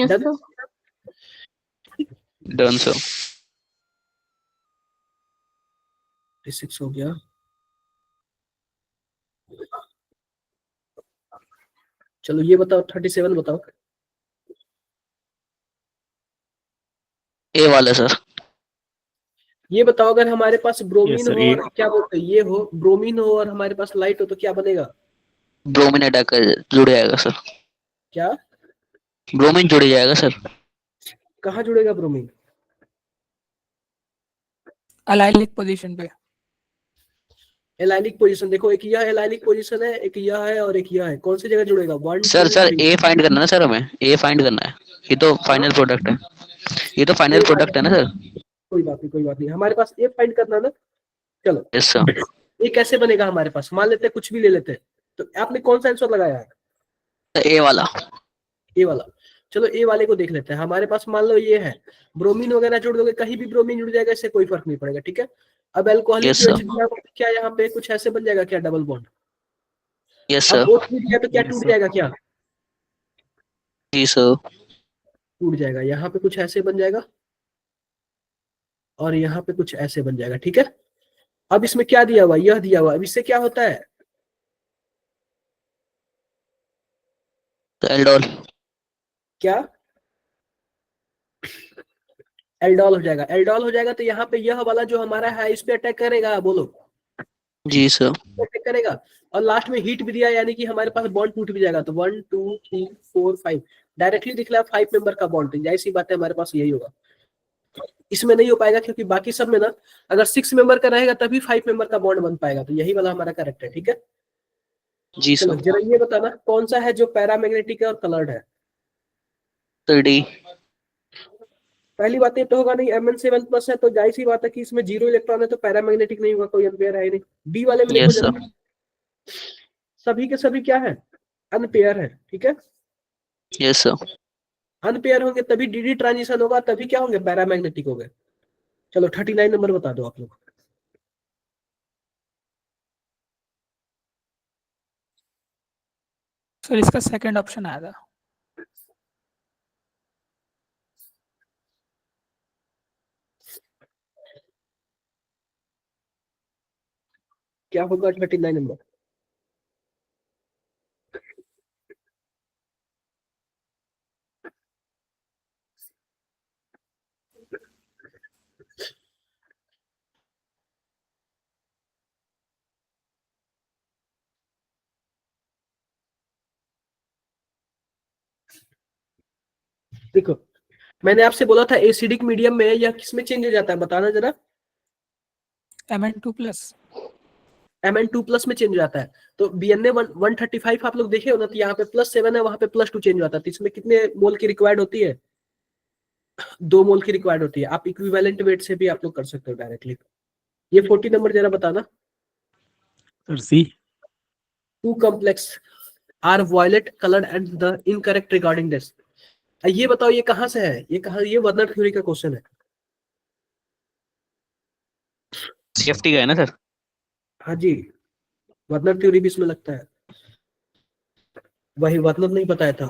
Done? Done sir. 36 हो गया। चलो ये बताओ 37 बताओ। ए वाला सर। ये बताओ अगर हमारे पास ब्रोमीन Yes, sir. हो और क्या बोलते हैं, ये हो ब्रोमीन हो और हमारे पास लाइट हो, तो क्या बनेगा? ब्रोमीन अटैक जुड़ जाएगा सर। क्या? ब्रोमीन जुड़ जाएगा सर। कहाँ जुड़ेगा ब्रोमीन? अलाइलिक पोजीशन पे। एलाइनिक पोजीशन। देखो एक यह एलाइनिक पोजीशन है, एक यह है, और एक यह है। कौन सी जगह जुड़ेगा? 1 सर 2 सर 3। ए फाइंड करना है सर, हमें ए फाइंड करना है। ये तो फाइनल प्रोडक्ट है। ये तो फाइनल प्रोडक्ट है ना सर? कोई बात नहीं, कोई बात नहीं, हमारे पास ए फाइंड करना ना। चलो यस सर। ये कैसे बनेगा हमारे पास, मान लेते हैं कुछ भी ले लेते हैं, तो आपने कौन सा आंसर लगाया है? ए वाला। ए वाला। चलो ए वाले को देख लेते हैं। हमारे पास मान लो ये है, ब्रोमीन वगैरह जोड़ दोगे, कहीं भी ब्रोमीन जुड़ जाएगा, इससे कोई फर्क नहीं पड़ेगा, ठीक है। अब अल्कोहलिक Yes, sir. क्या यहाँ पे कुछ ऐसे बन जाएगा क्या, डबल बॉन्ड? यस अब सर। वो टूट गया तो क्या Yes, टूट sir. जाएगा, क्या जी सर। टूट जाएगा? यहाँ पे कुछ ऐसे बन जाएगा और यहाँ पे कुछ ऐसे बन जाएगा, ठीक है। अब इसमें क्या दिया हुआ, यह दिया हुआ, अब इससे क्या होता है? एल्डोल। क्या एल्डोल हो जाएगा। एल्डोल हो जाएगा तो यहाँ पे यह वाला जो हमारा है इस पे अटैक करेगा, बोलो जी सर। अटैक करेगा। और लास्ट में हीट भी दिया, यानी कि हमारे पास बॉन्ड टूट भी जाएगा। तो 1 2 3 4 5 डायरेक्टली दिख रहा है 5 मेंबर का बॉन्ड, तो जाहिर सी बात है हमारे पास यही होगा। इसमें नहीं हो पाएगा क्योंकि बाकी सब में ना अगर 6 मेंबर का रहेगा तभी 5 मेंबर का बॉन्ड बन पाएगा, तो यही वाला हमारा करेक्ट है, ठीक है। जी चलो सर। जरा ये बताना कौन सा है जो पैरामैग्नेटिक है और कलर्ड है। Sir D. पहली बात ये तो होगा नहीं, Mn7+ है तो जाहिर सी बात है कि इसमें 0 इलेक्ट्रॉन है तो पैरामैग्नेटिक नहीं होगा, कोई अनपेयर है ही नहीं। डी वाले में देखो यस जरा, सर। सभी के सभी क्या है, अनपेयर है, ठीक है। Yes sir. अनपेयर होंगे तभी डी ट्रांजिशन होगा, तभी क्या होंगे, पैरामैग्नेटिक हो गए। चलो 39 नंबर बता दो आप लोग। सर इसका सेकंड ऑप्शन आया था। क्या होगा 39 नंबर? देखो मैंने आपसे बोला था एसिडिक मीडियम में यह किसमें चेंज हो जाता है, बताना जरा। Mn2+। Mn2+ में चेंज हो जाता है। तो BNA 135 आप लोग देखे हो ना, तो यहाँ पे +7 है, वहां पे +2 चेंज हो जाता है। तो इसमें कितने मोल की रिक्वायर्ड होती है, 2 मोल की रिक्वायर्ड होती है। आप इक्विवेलेंट वेट से भी आप लोग कर सकते हो डायरेक्टली। ये 40 नंबर जरा बताना। Sir C. 2 complex are violet colored and the incorrect regarding this। ये बताओ ये कहाँ से है, ये कहाँ, ये वर्नर थ्योरी का क्वेश्चन है। सीएफटी का है ना सर? हाँ जी, वर्नर थ्योरी भी इसमें लगता है, वही वर्नर नहीं बताया था।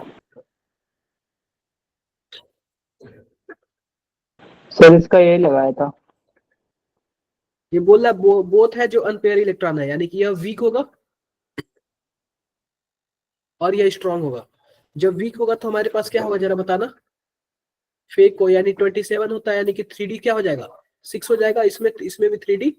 सर इसका यही लगाया था। ये बोल रहा बोथ है जो अनपेयर इलेक्ट्रॉन है, यानी कि यह वीक होगा और यह स्ट्रांग होगा। जब वीक होगा तो हमारे पास क्या होगा जरा बताना। फेक को यानी 27 होता है, यानी कि 3D क्या हो जाएगा, 6 हो जाएगा। इसमें भी 3D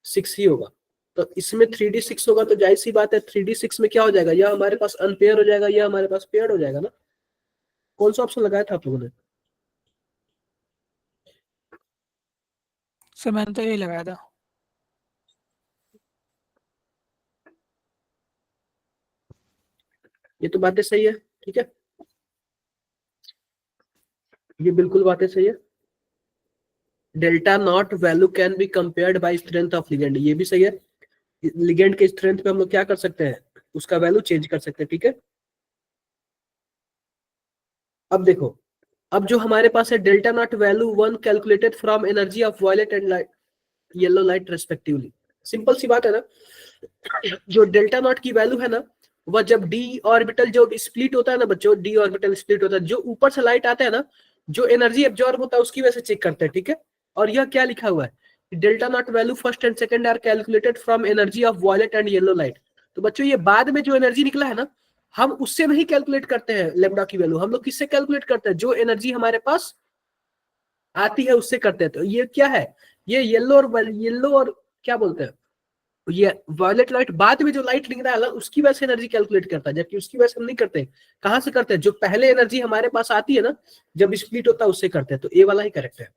6 ही होगा। तो इसमें 3D 6 होगा तो जाहिर सी बात है 3D 6 में क्या हो जाएगा, यह हमारे पास अनपेयर हो जाएगा, यह हमारे पास पेयर हो जाएगा ना। कौन सा ऑप्शन लगाया था आप लोगों ने? सर मैंने तो यही लगाया था। ये तो बातें सही है, ठीक है, ये बिल्कुल बातें सही है। Delta not value can be compared by strength of ligand, ये भी सही है। लिगेंड के स्ट्रेंथ पे हम लोग क्या कर सकते हैं, उसका वैल्यू चेंज कर सकते हैं, ठीक है। अब देखो, अब जो हमारे पास है delta not value 1 calculated from energy of violet and light yellow light respectively. Simple सी बात है ना, जो डेल्टा नॉट की वैल्यू है ना, वह जब डी ऑर्बिटल जो स्प्लिट होता है ना बच्चों, डी ऑर्बिटल स्प्लिट होता है, जो ऊपर से लाइट आता है ना, जो एनर्जी एब्जॉर्ब होता है उसकी वजह से चेक करते हैं, ठीक है। और यह क्या लिखा हुआ है, delta not value first and second are calculated from energy of violet and yellow light. तो बच्चों ये बाद में जो एनर्जी निकला है ना, हम उससे नहीं कैलकुलेट करते हैं लेम्डा की वैल्यू, हम लोग किससे कैलकुलेट करते हैं, जो एनर्जी हमारे पास आती है उससे करते हैं। तो ये क्या है, ये येलो और क्या बोलते हैं, ये वायलेट लाइट बाद में जो लाइट निकला है उसकी वजह से एनर्जी कैलकुलेट करता है, जबकि उसकी वजह से हम नहीं करते। कहां से करते हैं, जो पहले एनर्जी हमारे पास आती है ना जब स्प्लिट होता है उससे करते हैं। तो ए वाला ही करेक्ट है।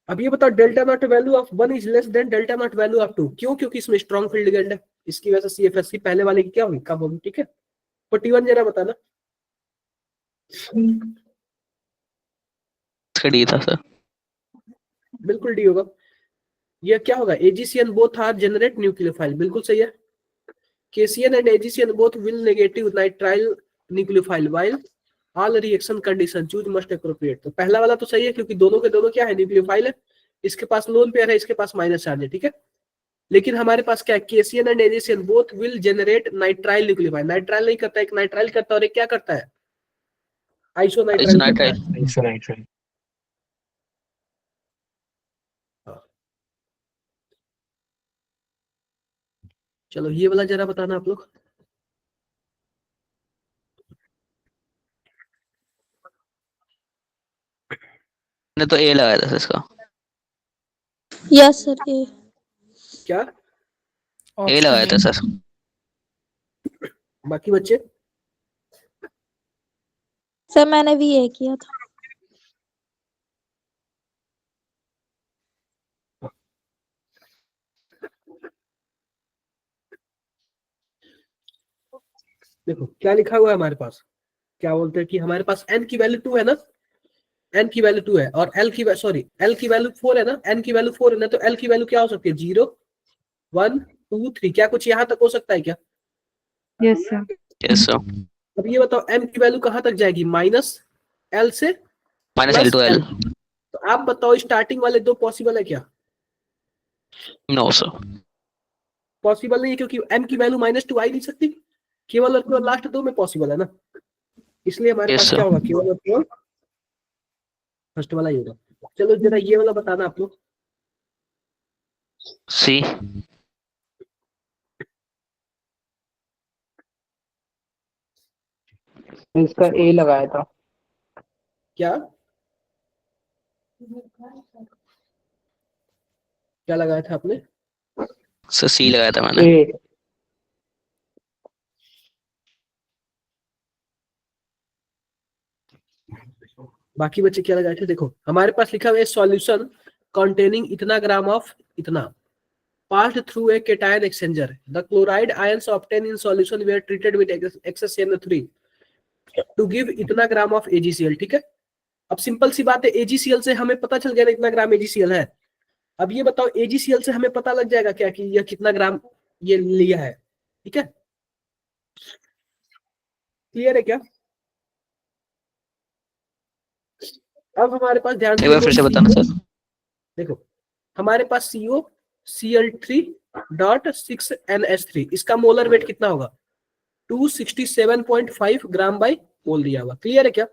अब ये बताओ delta not value of 1 is less than delta not value of 2, क्यों? क्योंकि इसमें स्ट्रॉन्ग फील्ड लिगेंड है, इसकी वजह से CFSC पहले वाले की क्या होगी, कम होगी, ठीक है। 41 जरा बताना। इसका डी था सर। बिल्कुल डी होगा। ये क्या होगा, AgCN both are generate nucleophile, बिल्कुल सही है। KCN and AgCN both will negative nitrile nucleophile while all reaction condition choose most appropriate। तो पहला वाला तो सही है क्योंकि दोनों के दोनों क्या है, न्यूक्लियोफाइल है। इसके पास लोन पेयर है, इसके पास माइनस चार्ज है, ठीक है। लेकिन हमारे पास क्या है, KCN and AgCN both will generate nitrile nucleophile। Nitrile नहीं करता है, एक नाइट्राइल करता है और एक क्या करता है, आइसोनाइट्राइल करता है। Isonitrile। चलो ये वाला जरा बताना आप लोग। मैंने तो ए लगाया था सर इसका। यस सर ए। क्या ए लगाया था सर। बाकी बच्चे? सर मैंने भी ए किया था। देखो क्या लिखा हुआ है हमारे पास, क्या बोलते हैं कि हमारे पास n की वैल्यू 2 है ना, n की वैल्यू 2 है और l की वैल्यू 4 है ना, n की वैल्यू 4 है ना, तो l की वैल्यू क्या हो सकती है, 0 1 2 3, क्या कुछ यहाँ तक हो सकता है क्या? Yes sir. Yes sir. अब ये बताओ m की वैल्यू कहाँ तक जाएगी, माइनस l से minus plus L two L. l। तो आप बताओ स्टार्टिंग वाले दो पॉसिबल है क्या? No sir. पॉसिबल नहीं है क्योंकि m की वैल्यू -2 आ ही नहीं सकती, केवल और केवल लास्ट दो में पॉसिबल है ना, इसलिए हमारे Yes, पास sir. क्या होगा, केवल और केवल फर्स्ट वाला ही होगा। चलो जरा ये वाला बताना आप लोग। सी। इसका ए लगाया था। क्या क्या लगाया था आपने? सर सी लगाया था मैंने। ए। बाकी बच्चे क्या लगाए थे? देखो हमारे पास लिखा हुआ है सॉल्यूशन कंटेनिंग इतना ग्राम ऑफ इतना passed through a cation exchanger, the chloride ions obtained in solution were treated with excess NO3 to give इतना ग्राम ऑफ AgCl, ठीक है। अब सिंपल सी बात है, AgCl से हमें पता चल गया ना इतना ग्राम AgCl है। अब ये बताओ AgCl से हमें पता लग जाएगा क्या कि यह कितना ग्राम ये लिया है, ठीक है। क्लियर है क्या? अब हमारे पास ध्यान एक बार फिर से बताना सर। देखो हमारे पास CO Cl3.6NH3, इसका मोलर वेट कितना होगा, 267.5 ग्राम बाई मोल दिया हुआ। क्लियर है क्या?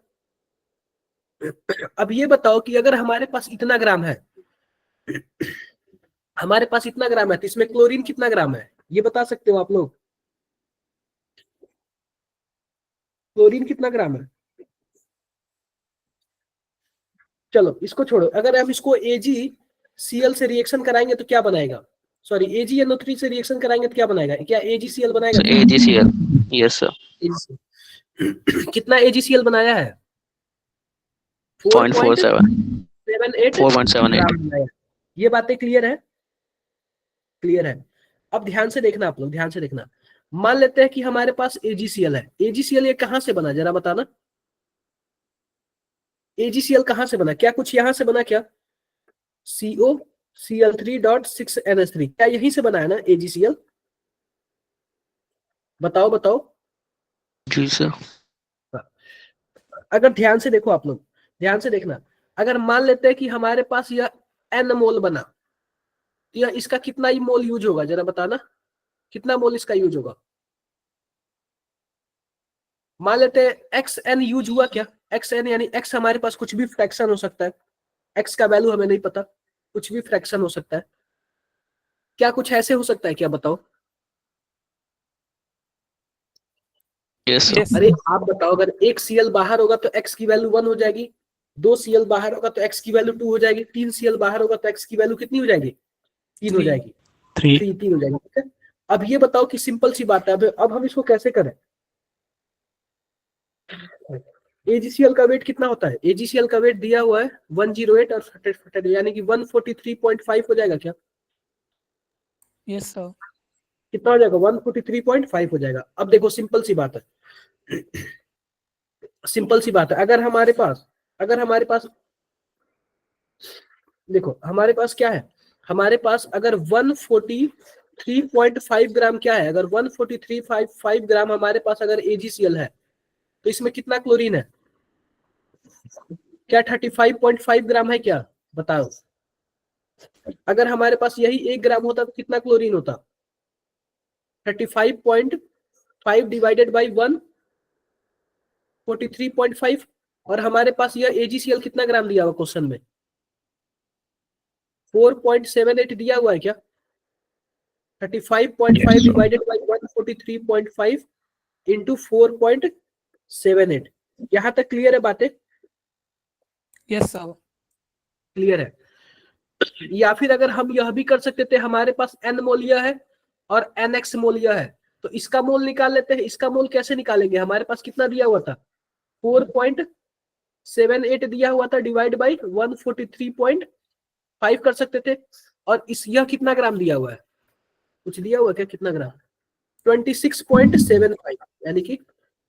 अब ये बताओ कि अगर हमारे पास इतना ग्राम है, हमारे पास इतना ग्राम है, तो इसमें क्लोरीन कितना ग्राम है, ये बता सकते हो आप लोग? क्लोरीन कितना ग्राम है? चलो इसको छोड़ो, अगर हम इसको AgCl से रिएक्शन कराएंगे तो क्या बनाएगा, सॉरी AgNO3 से रिएक्शन कराएंगे तो क्या बनाएगा, क्या AgCl बनाएगा? AgCl। Yes sir. कितना AgCl बनाया है? 0.47। 4.78 4.78। ये बातें क्लियर है? क्लियर है। अब ध्यान से देखना आप लोग, ध्यान से देखना। मान लेते हैं कि हमारे पास AgCl है, AgCl ये कहां से बना जरा बताना, AgCl कहां से बना, क्या कुछ यहां से बना क्या, COCl3.6NH3, क्या यहीं से बना है ना AgCl? बताओ बताओ। जी सर। अगर ध्यान से देखो आप लोग, ध्यान से देखना, अगर मान लेते हैं कि हमारे पास यह N मोल बना, तो यह इसका कितना ही मोल यूज होगा जरा बताना, कितना मोल इसका यूज होगा? मान लेते हैं XN यूज हुआ क्या, XN यानी X हमारे पास कुछ भी फ्रैक्शन हो सकता है, X का वैल्यू हमें नहीं पता, कुछ भी फ्रैक्शन हो सकता है, क्या कुछ ऐसे हो सकता है क्या, बताओ? Yes sir. अरे आप बताओ, अगर एक Cl बाहर होगा तो X की वैल्यू 1 हो जाएगी, 2 Cl बाहर होगा तो X की वैल्यू 2 हो जाएगी, 3 Cl बाहर होगा तो X की वैल्यू कितनी हो जाएगी, 3 हो जाएगी, 3। 3 हो जाएगी, ठीक है। अब ये बताओ कि सिंपल सी बात है, अब हम इसको कैसे करें, AgCl का वेट कितना होता है, AgCl का वेट दिया हुआ है 108 और यानी कि 143.5 हो जाएगा क्या, यस सर। कितना हो जाएगा, 143.5 हो जाएगा। अब देखो सिंपल सी बात है, सिंपल सी बात है, अगर हमारे पास देखो हमारे पास क्या है, हमारे पास अगर 143.5 ग्राम क्या है, अगर 143.5 ग्राम हमारे पास अगर AgCl है तो इसमें कितना क्लोरीन है, क्या 35.5 ग्राम है क्या, बताओ। अगर हमारे पास यही 1 ग्राम होता तो कितना क्लोरीन होता, 35.5 डिवाइडेड बाई 143.5, और हमारे पास यह AgCl कितना ग्राम दिया हुआ क्वेश्चन में, 4.78 दिया हुआ है क्या, 35.5 डिवाइडेड बाई 143.5 इंटू 4.78। यहां तक क्लियर है बातें, यस सर। क्लियर है। या फिर अगर हम यह भी कर सकते थे, हमारे पास N मोल यह है और NX मोल यह है, तो इसका मोल निकाल लेते हैं। इसका मोल कैसे निकालेंगे, हमारे पास कितना दिया हुआ था, 4.78 दिया हुआ था, डिवाइड बाई 143.5 कर सकते थे। और इस यह कितना ग्राम दिया हुआ है, कुछ दिया हुआ क्या, कितना ग्राम, 26.75, यानी कि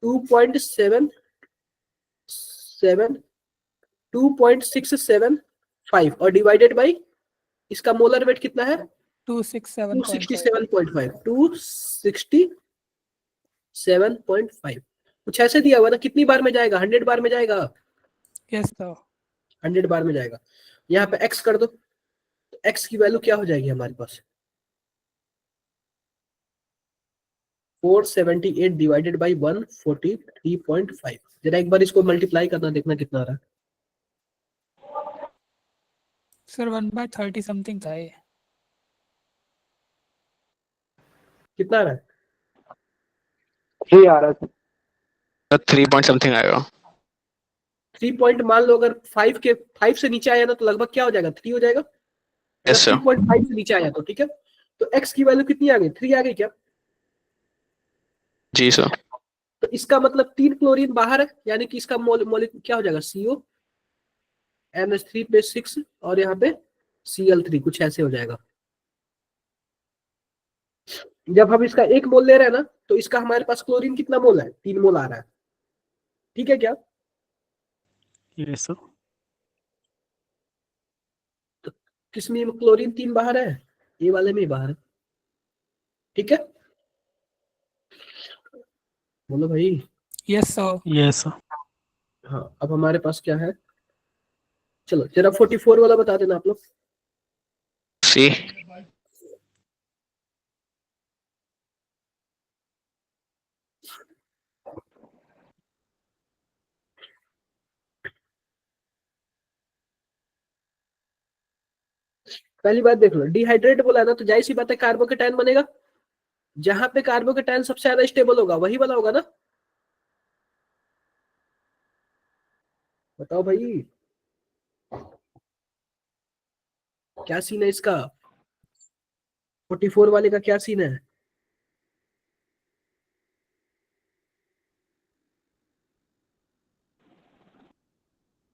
2.675 और डिवाइडेड बाई इसका मोलर वेट कितना है, 267.5। 267.5 कुछ ऐसे दिया हुआ ना, कितनी बार में जाएगा, 100 बार में जाएगा, यस सर। 100 बार में जाएगा। यहाँ पे x कर दो, तो x की वैल्यू क्या हो जाएगी हमारे पास, 478 डिवाइडेड बाई 143.5। जरा एक बार इसको मल्टीप्लाई करना, देखना कितना आ रहा है। सर 1/30 समथिंग था ये। कितना आ रहा है, 3 आ रहा था। 3 पॉइंट समथिंग आएगा। 3 पॉइंट मान लो, अगर 5 से नीचे आया ना तो लगभग क्या हो जाएगा, 3 हो जाएगा। अगर Yes, sir. 3.5 से नीचे आया तो ठीक है, तो x की वैल्यू कितनी आ गई, 3 आ गई क्या। जी सर। तो इसका मतलब 3 क्लोरीन बाहर है, यानी कि इसका मॉलिक्यूल क्या हो जाएगा, CO NH3 पे 6 और यहाँ पे Cl3, कुछ ऐसे हो जाएगा। जब हम इसका 1 मोल ले रहे हैं ना, तो इसका हमारे पास क्लोरीन कितना मोल है, 3 मोल आ रहा है, ठीक है क्या। Yes sir. किसमें क्लोरीन 3 बाहर है, ये वाले में बाहर है, ठीक है। बोलो भाई। Yes sir. Yes sir. हाँ, अब हमारे पास क्या है, चलो जरा 44 वाला बता देना आप लोग। सी। पहली बात देख लो, डिहाइड्रेट बोला ना, तो जाहिर सी बात है कार्बोकेटायन बनेगा। जहां पे कार्बोकेटायन सबसे ज्यादा स्टेबल होगा वही वाला होगा ना, बताओ भाई, क्या सीन है इसका, 44 वाले का क्या सीन है।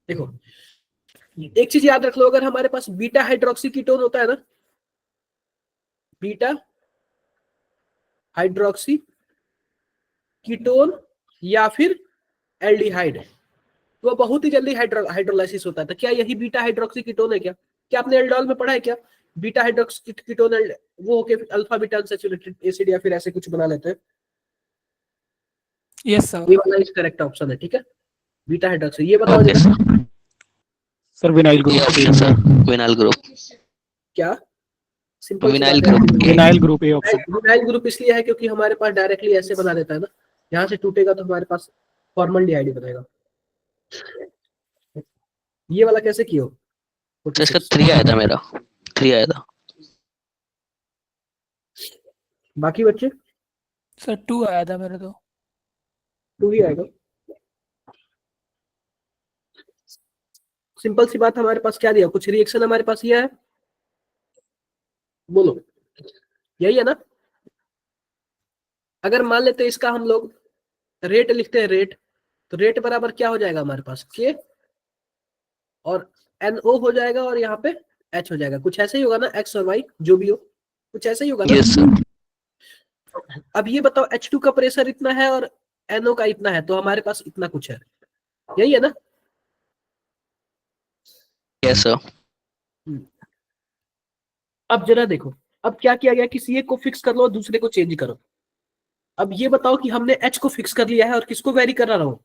देखो एक चीज याद रख लो, अगर हमारे पास बीटा हाइड्रोक्सी कीटोन होता है ना, बीटा हाइड्रोक्सी कीटोन या फिर एल्डिहाइड, तो बहुत ही जल्दी हाइड्रोलाइसिस होता है। तो क्या यही बीटा हाइड्रोक्सी कीटोन है क्या, क्या आपने एल्डोल में पढ़ा है क्या, बीटा हाइड्रोक्सी कीटोन वो होके अल्फा बीटा अनसैचुरेटेड एसिड या फिर ऐसे कुछ बना लेते हैं। Yes sir. ये वाला इस करेक्ट ऑप्शन है, ठीक है, बीटा हाइड्रोक्सी। ये बताओ ओके जरा, सर। सर विनाइल ये group. Option sir, vinyl group. क्या सिंपल विनाइल सी बात ग्रुप। है, vinyl group A option. Vinyl group इसलिए है क्योंकि हमारे पास डायरेक्टली ऐसे बना देता है ना, यहाँ से टूटेगा तो हमारे पास फॉर्मल्डिहाइड बनेगा। ये वाला कैसे किया हो, तो इसका 3 आया था मेरा, 3 आया था। बाकी बच्चे सर 2 आया था मेरा तो। 2 ही आएगा। सिंपल सी बात, हमारे पास क्या दिया, कुछ रिएक्शन हमारे पास ये है, बोलो यही है ना। अगर मान लेते हैं इसका हम लोग रेट लिखते हैं, रेट, तो रेट बराबर क्या हो जाएगा हमारे पास, के और NO हो जाएगा और यहाँ पे H हो जाएगा, कुछ ऐसे ही होगा ना, X और Y जो भी हो, कुछ ऐसे ही होगा ना। Yes sir. अब ये बताओ H2 का प्रेशर इतना है और NO का इतना है, तो हमारे पास इतना कुछ है, यही है ना? Yes, sir. अब जरा देखो, अब क्या किया गया, किसी एक को फिक्स कर लो और दूसरे को चेंज करो। अब ये बताओ कि हमने h को फिक्स कर लिया है और किसको वेरी कर रहा हूं,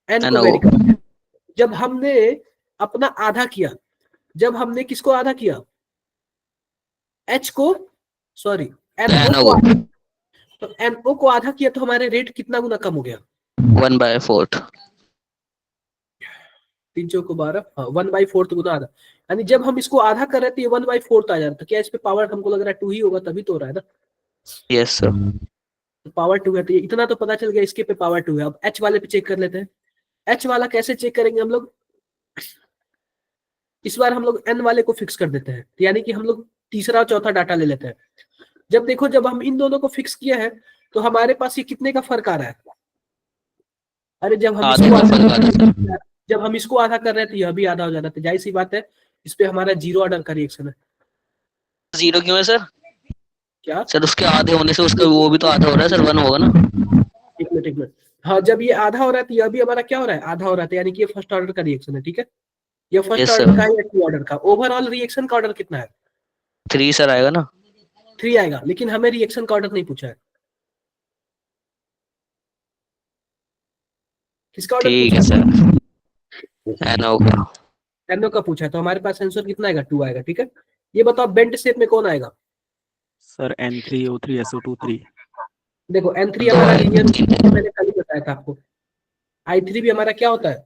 n को No. वेरी कर रहा हूं। जब हमने अपना आधा किया, जब हमने किसको आधा किया, h को, सॉरी NO NO. को आधा, तो NO को आधा किया तो हमारे रेट कितना गुना कम हो गया? 1/4. 3 चौको 12, हाँ 1/4 गुना आधा। यानी जब हम इसको आधा कर रहे थे ये 1/4 आ जा रहा था। क्या इस पे पावर हमको लग रहा है 2 ही होगा, तभी तो हो रहा है ना। Yes, sir. तो पावर 2 है, तो ये इतना तो पता चल गया इसके पे पावर 2 है। अब h वाले पे चेक कर लेते हैं। h वाला कैसे चेक करेंगे हम लोग, इस बार हम लोग n वाले को फिक्स कर देते हैं, यानी कि हम लोग तीसरा और चौथा डाटा ले लेते हैं। जब देखो, जब हम इन दोनों को फिक्स किया है तो हमारे पास ये कितने का फर्क आ रहा है? अरे जब हम आधे इसको का आधा फर्क आ कर रहा है, रहे थे, जब हम इसको आधा कर रहे थे यह भी आधा हो जाना था। जाहिर सी बात है इस पे हमारा 0 ऑर्डर का रिएक्शन है। 0 क्यों है सर? क्या? सर उसके आधे होने से उसका वो भी तो आधा हो रहा है सर, 1 होगा ना? एक मिनट, एक मिनट। हाँ, जब ये आधा हो रहा है तो यह भी हमारा क्या हो रहा है, आधा हो रहा है, यानी कि ये फर्स्ट ऑर्डर का रिएक्शन है। ठीक है, ये फर्स्ट Yes, ऑर्डर sir. का है या 2 ऑर्डर का? ओवरऑल रिएक्शन का ऑर्डर कितना है? 3 सर आएगा ना? 3 आएगा, लेकिन हमें रिएक्शन का ऑर्डर नहीं पूछा है। किसका ऑर्डर ठीक है पूछा है? सर। NO का। NO का पूछा है, तो हमारे पास आंसर कितना आएगा, 2 आएगा। ठीक है, ये बताओ बेंट शेप में कौन आएगा? Sir N3O3 SO2 3। देखो N3 हमारा लीनियर, मैंने कल ही बताया था आपको। I3 भी हमारा क्या होता है,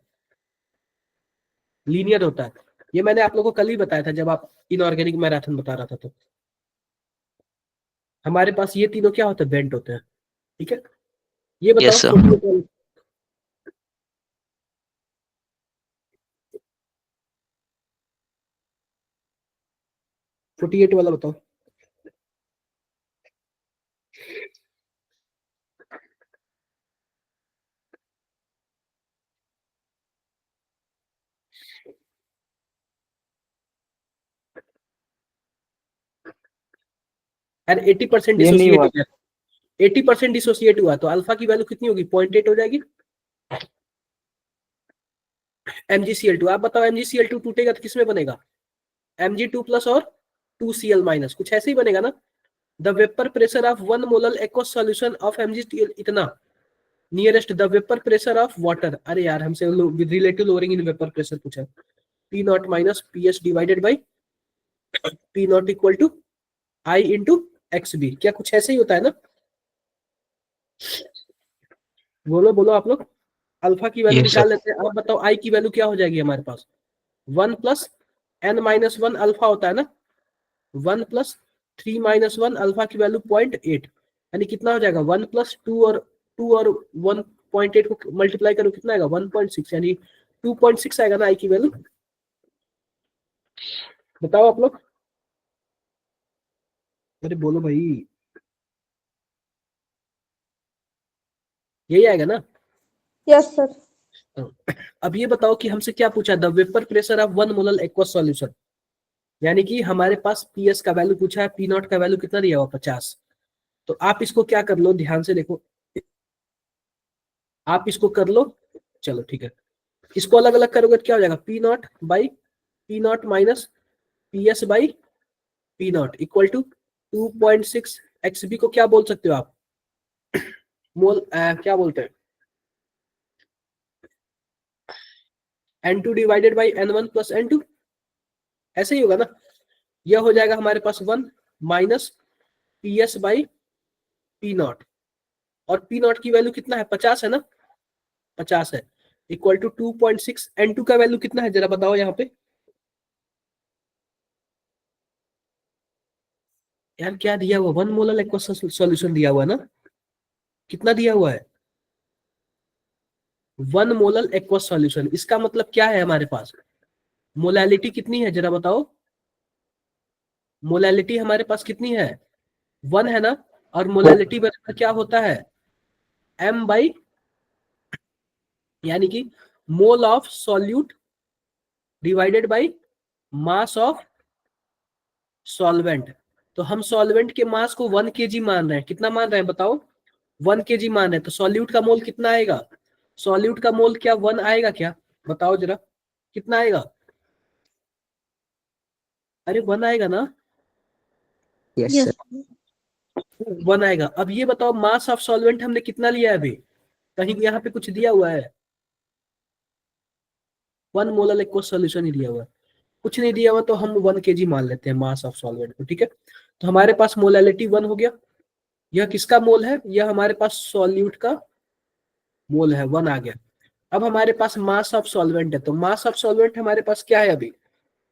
लीनियर होता है। ये मैंने आप लोगों को कल ही बताया था जब आप इनऑर्गेनिक मैराथन बता रहा था। तो हमारे पास ये तीनों क्या होते हैं, बेंट होते हैं। ठीक है, ये बताओ Yes, sir. 48 वाला बताओ। यार 80% ये नहीं डिसोसिएट हुआ। हो गया, 80% डिसोसिएट हुआ तो अल्फा की वैल्यू कितनी होगी, 0.8 हो जाएगी। MgCl2, आप बताओ MgCl2 टूटेगा तो किसमें बनेगा, Mg2 प्लस और 2Cl माइनस, कुछ ऐसे ही बनेगा ना। The vapour pressure of 1 molal aqueous solution of MgCl इतना, nearest the vapour pressure of water. अरे यार हमसे with relative lowering in vapour pressure पूछा, P naught minus PS divided by P naught equal to I into XB। क्या कुछ ऐसे ही होता है ना? बोलो बोलो आप लोग। अल्फा की वैल्यू Yes, निकाल sir. लेते हैं। अब बताओ आई की वैल्यू क्या हो जाएगी हमारे पास, 1 प्लस n-1 अल्फा होता है ना, 1 प्लस 3-1 अल्फा की वैल्यू 0.8, यानी कितना हो जाएगा 1 प्लस 2 और 1.8 को मल्टीप्लाई करो कितना आएगा 1.6, यानी 2.6 आएगा ना आई की वैल्यू। बताओ आप लोग, अरे बोलो भाई, यही आएगा ना? Yes sir. अब ये बताओ कि हमसे क्या पूछा, the vapour pressure of 1 molal aqueous solution, यानी कि हमारे पास PS का वैल्यू पूछा है, P नॉट का वैल्यू कितना दिया हुआ 50। तो आप इसको क्या कर लो, ध्यान से देखो, आप इसको कर लो। चलो ठीक है, इसको अलग अलग करोगे तो क्या हो जाएगा, P naught by P naught minus PS by P naught equal to 2.6। XB को क्या बोल सकते हो आप, मोल क्या बोलते हैं, N2 divided by N1 plus N2, ऐसे ही होगा ना। यह हो जाएगा हमारे पास 1 minus PS by P not, और P नॉट की वैल्यू कितना है, 50 है ना, 50 है, इक्वल टू 2.6। N2 का वैल्यू कितना है जरा बताओ यहाँ पे। यार क्या दिया हुआ, 1 मोलर एक्वस सॉल्यूशन दिया हुआ है ना, कितना दिया हुआ है, 1 मोलर एक्वस सॉल्यूशन। इसका मतलब क्या है, हमारे पास मोलैलिटी कितनी है जरा बताओ, मोलैलिटी हमारे पास कितनी है, 1 है ना, और मोलैलिटी बराबर क्या होता है, M बाई, यानी कि mole of solute divided by mass of solvent. तो हम सॉल्वेंट के मास को 1 kg मान रहे हैं, कितना मान रहे हैं बताओ, 1 kg मान रहे हैं, तो सॉल्यूट का मोल कितना आएगा, सॉल्यूट का मोल क्या 1 आएगा क्या? बताओ जरा, कितना आएगा? अरे 1 आएगा ना? Yes, Yes. sir. 1 आएगा। अब ये बताओ मास ऑफ सॉल्वेंट हमने कितना लिया है अभी? कहीं यहाँ पे कुछ दिया हुआ है? 1 मोलर एक्वस सॉल्यूशन ही दिया हुआ है, कुछ नहीं दिया हुआ, तो हम 1 kg मान लेते हैं मास ऑफ सॉल्वेंट को। ठीक है, तो हमारे पास मोलैलिटी 1 हो गया। यह किसका मोल है? यह हमारे पास सॉल्यूट का मोल है, 1 आ गया। अब हमारे पास मास ऑफ सॉल्वेंट है, तो मास ऑफ सॉल्वेंट हमारे पास क्या है अभी?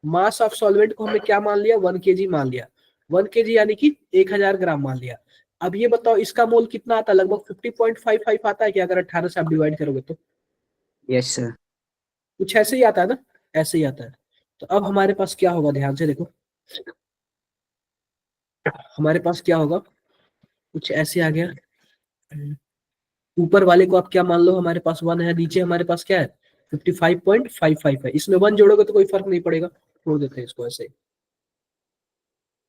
मास ऑफ सॉल्वेंट को हमने क्या मान लिया? 1 kg मान लिया। 1 kg यानी कि 1000 ग्राम मान लिया। अब ये बताओ इसका मोल कितना आता है? लगभग 50.55 आता है कि अगर 18 से आप डिवाइड करोगे तो? Yes, sir. कुछ ऐसे ही आता है ना, ऐसे ही आता है। तो अब हमारे पास क्या होगा, ध्यान से देखो, हमारे पास क्या होगा, कुछ ऐसे आ गया। ऊपर वाले को आप क्या मान लो, हमारे पास 1 है, नीचे हमारे पास क्या है 55.55 है। इसमें 1 जोड़ोगे तो कोई फर्क नहीं पड़ेगा, छोड़ देते हैं इसको ऐसे ही।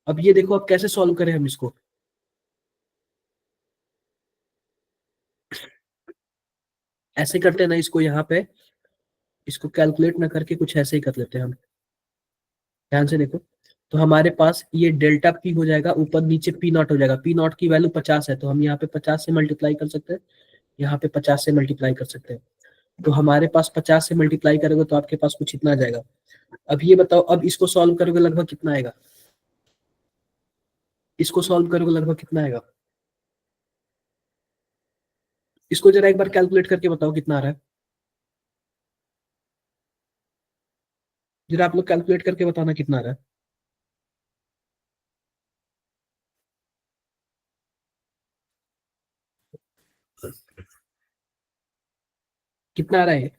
अब ये देखो अब कैसे सॉल्व करें हम इसको। ऐसे करते हैं ना इसको, यहाँ पे इसको कैलकुलेट ना करके कुछ ऐसे ही कर लेते हैं हम। ध्यान से देखो, तो हमारे पास ये डेल्टा पी हो जाएगा, ऊपर नीचे पी नॉट हो जाएगा। पी नॉट की वैल्यू 50 है, तो हम यहाँ पे 50 से मल्टीप्लाई कर सकते हैं, यहाँ पे 50 से मल्टीप्लाई कर सकते हैं। तो हमारे पास 50 से मल्टीप्लाई करोगे तो आपके पास कुछ इतना आ जाएगा। अब ये बताओ, अब इसको सॉल्व करोगे लगभग कितना आएगा? इसको सॉल्व करोगे लगभग कितना आएगा? इसको जरा एक बार कैलकुलेट करके बताओ कितना आ रहा है। जरा आप लोग कैलकुलेट करके बताना कितना आ रहा है। कितना आ रहा है?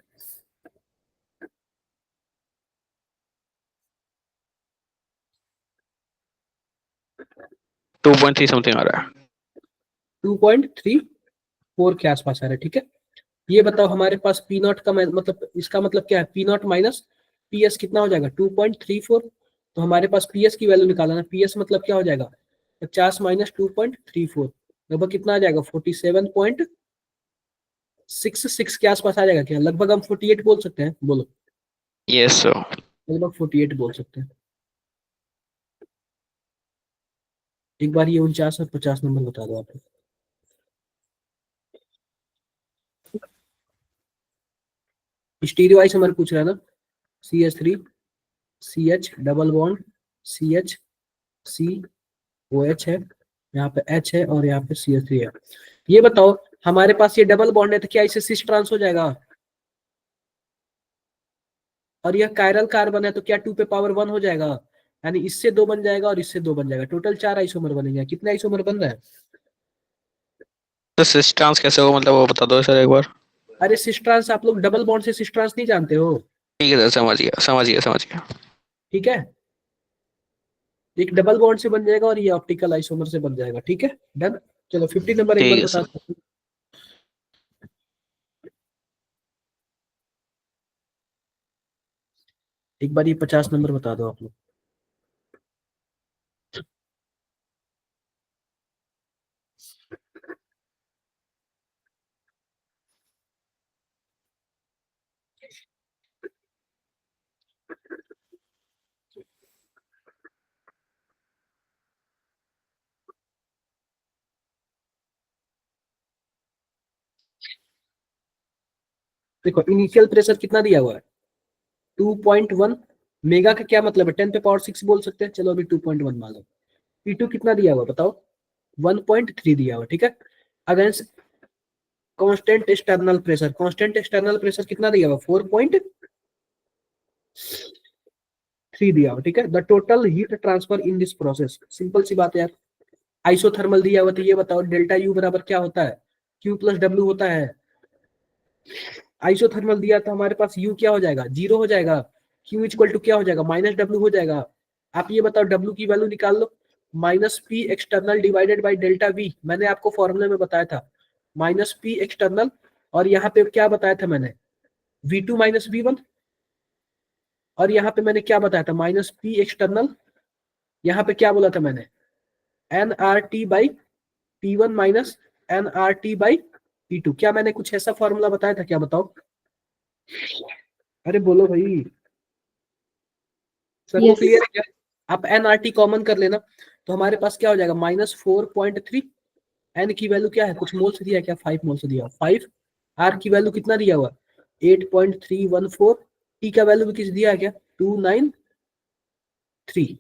2.3 समथिंग आ रहा है। 2.34 के आसपास आ रहा है। ठीक है, ये बताओ हमारे पास पी नॉट का मतलब, इसका मतलब क्या है? P not minus P S कितना हो जाएगा? 2.34। तो हमारे पास पी एस की वैल्यू निकालना है। पी एस मतलब क्या हो जाएगा? 50 माइनस 2.34 लगभग कितना आ जाएगा? 47.66 के आसपास आ जाएगा क्या? लगभग हम 48 बोल सकते हैं, बोलो। Yes sir. लगभग 48 बोल सकते हैं। एक बार ये 49 और 50 नंबर बता दो आप। स्टीरियो आइसोमर पूछ रहा है ना, CH3 CH double bond CH COH है, यहाँ पे H है और यहाँ पे CH3 है। ये बताओ हमारे पास ये डबल बॉन्ड है, तो क्या इसे सिस ट्रांस हो जाएगा? और यह कायरल कार्बन है, तो क्या 2 पे पावर 1 हो जाएगा? यानी इससे 2 बन जाएगा और इससे 2 बन जाएगा, टोटल 4 आइसोमर बनेंगे। कितने आइसोमर बन रहा है? तो सिस ट्रांस कैसे होगा, मतलब वो बता दो सर एक बार। अरे सिस ट्रांस आप लोग डबल बॉन्ड से सिस ट्रांस नहीं जानते हो? ठीक है सर, समझ गया समझ गया समझ गया। ठीक है, एक डबल बॉन्ड से बन जाएगा और ये ऑप्टिकल आइसोमर से बन जाएगा। ठीक है, डन। चलो 50 नंबर एक ठीक बार है बता सर। दो। एक बार ये 50 नंबर बता दो आप लोग। देखो इनिशियल प्रेशर कितना दिया हुआ है? 2.1। मेगा का क्या मतलब है? 10 पे पावर 6 बोल सकते हैं। चलो अभी 2.1 मान लो। P2 कितना दिया हुआ बताओ? 1.3 दिया हुआ। ठीक है, against constant external pressure, constant external pressure कितना दिया हुआ? 4.3 दिया हुआ। ठीक है, the total heat transfer in this process, simple सी बात है यार। आइसोथर्मल दिया हुआ, तो ये बताओ डेल्टा यू बराबर क्या होता है? Q प्लस डब्ल्यू होता है। आइसोथर्मल दिया तो हमारे पास U क्या हो जाएगा? 0 हो जाएगा। Q इक्वल टू क्या हो जाएगा? माइनस डब्ल्यू हो जाएगा। आप ये बताओ W की वैल्यू निकाल लो, minus P external divided by delta V। मैंने आपको फॉर्मूले में बताया था माइनस पी एक्सटर्नल, और यहाँ पे क्या बताया था मैंने? V2 minus V1। और यहाँ पे मैंने क्या बताया था? Minus P external. यहाँ पे क्या बोला था मैंने? NRT by P1 minus NRT by P2। क्या मैंने कुछ ऐसा फॉर्मूला बताया था, क्या बताओ? अरे बोलो भाई, सर वो Yes. क्लियर है क्या? आप nRT कॉमन कर लेना, तो हमारे पास क्या हो जाएगा, -4.3। n की वैल्यू क्या है, कुछ मोल से दिया है क्या? 5 मोल से दिया, 5। r की वैल्यू कितना दिया हुआ, 8.314। t का वैल्यू भी किस दिया है क्या, 293।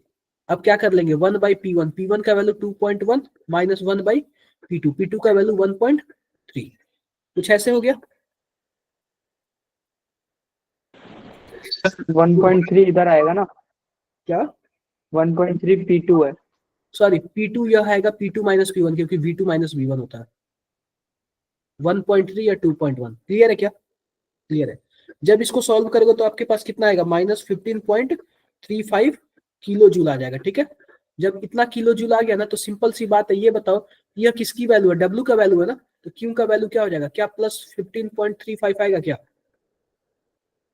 अब क्या कर लेंगे, 1/P1, P1 का वैल्यू 2.1 माइनस 1/P2, P2 का वैल्यू 1.3। कुछ ऐसे हो गया। 1.3 इधर आएगा ना, क्या 1.3 P2 है। सॉरी, P2 यह आएगा P2 माइनस P1, क्योंकि V2 माइनस V1 होता है। 1.3 या 2.1, क्लियर है क्या? क्लियर है। जब इसको सॉल्व करोगे तो आपके पास कितना आएगा, -15.35 किलो जूल आ जाएगा, ठीक है। जब इतना किलो जूल आ गया ना, तो सिंपल सी बात है, ये बताओ यह किसकी वैल्यू है, W का वैल्यू है ना, तो Q का वैल्यू क्या हो जाएगा, क्या +15.35 आएगा क्या?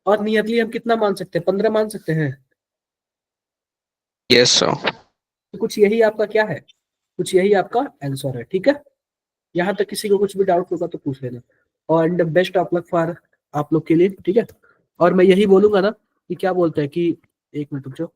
और नियरली हम कितना मान सकते हैं, 15 मान सकते हैं। Yes sir. तो कुछ यही आपका क्या है, कुछ यही आपका आंसर है, ठीक है। यहाँ तक किसी को कुछ भी डाउट होगा तो पूछ लेना, और the best of luck for आप लोग के लिए, ठीक है। और मैं यही बोलूंगा ना कि क्या बोलते हैं कि, एक मिनट रुक जाओ,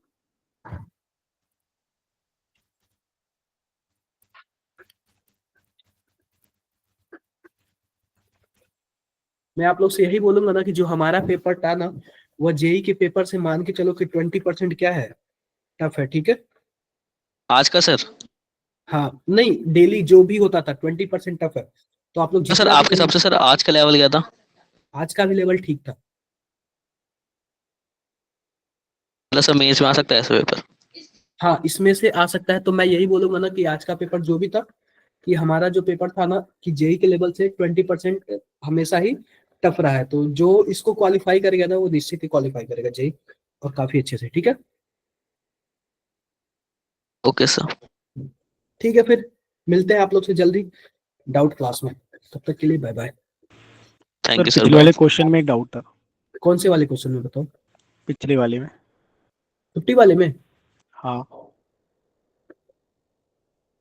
मैं आप लोग से यही बोलूंगा ना कि जो हमारा पेपर था ना, वह जेई के पेपर से मान के चलो कि 20% क्या है, टफ है, ठीक है। आज का सर? हाँ नहीं, डेली जो भी होता था 20% टफ है, तो आप लोग सर जितना भी आपके हिसाब से सर आज का लेवल क्या था? आज का भी लेवल ठीक था। मतलब सर मेंस में आ सकता है ऐसा पेपर? हाँ इसमें से आ सकता है, तो मैं यही बोलूंगा ना कि आज का पेपर जो भी था, कि हमारा जो पेपर था ना, कि जेई के लेवल से 20% हमेशा ही टफ रहा है, तो जो इसको क्वालिफाई करेगा ना, वो निश्चित ही क्वालिफाई करेगा जेई, और काफी अच्छे से, ठीक है। Okay sir. ठीक है, फिर मिलते हैं आप लोग से जल्दी डाउट क्लास में, तब तक के लिए bye bye. Thank sir you sir. पिछले वाले क्वेश्चन में एक डाउट था, कौन से वाले क्वेश्चन में बताओ? पिछले वाले में। 50 वाले में? हाँ,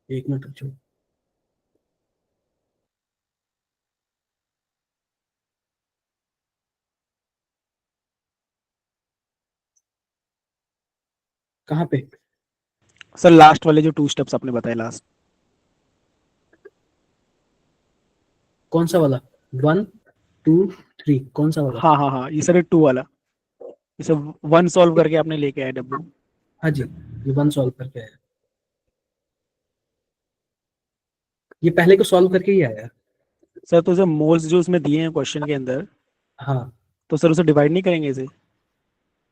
एक मिनट रुको, कहाँ पे? सर लास्ट वाले जो 2 स्टेप्स आपने बताए लास्ट। कौन सा वाला, 1 2 3, कौन सा वाला? हाँ हाँ हाँ, ये सर 2 वाला, ये सब 1 सॉल्व करके आपने लेके आए W। हाँ जी, ये 1 सॉल्व करके आया, ये पहले को सॉल्व करके ही आया। सर तो सर मोल्स जो उसमें दिए हैं क्वेश्चन के अंदर, हाँ, तो सर उसे डिवाइड नहीं करेंगे इसे?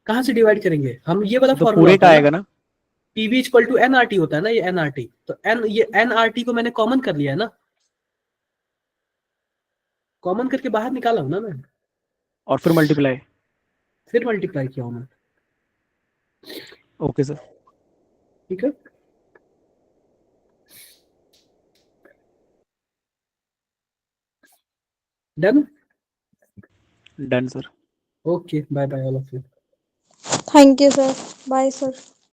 कहाँ से डिवाइड करेंगे हम, ये वाला तो फॉर्मूला पूरे होता का है आएगा ना, ना? पीवी इक्वल टू एनआरटी होता है ना, ये एनआरटी, तो एन, ये एनआरटी को मैंने कॉमन कर लिया है ना, कॉमन करके बाहर निकाला हूं ना मैं, और फिर मल्टीप्लाई। फिर मल्टीप्लाई किया हूं मैं, ओके सर। ठीक है। Done. Done sir. Okay, bye bye all of you. Thank you, sir. Bye, sir.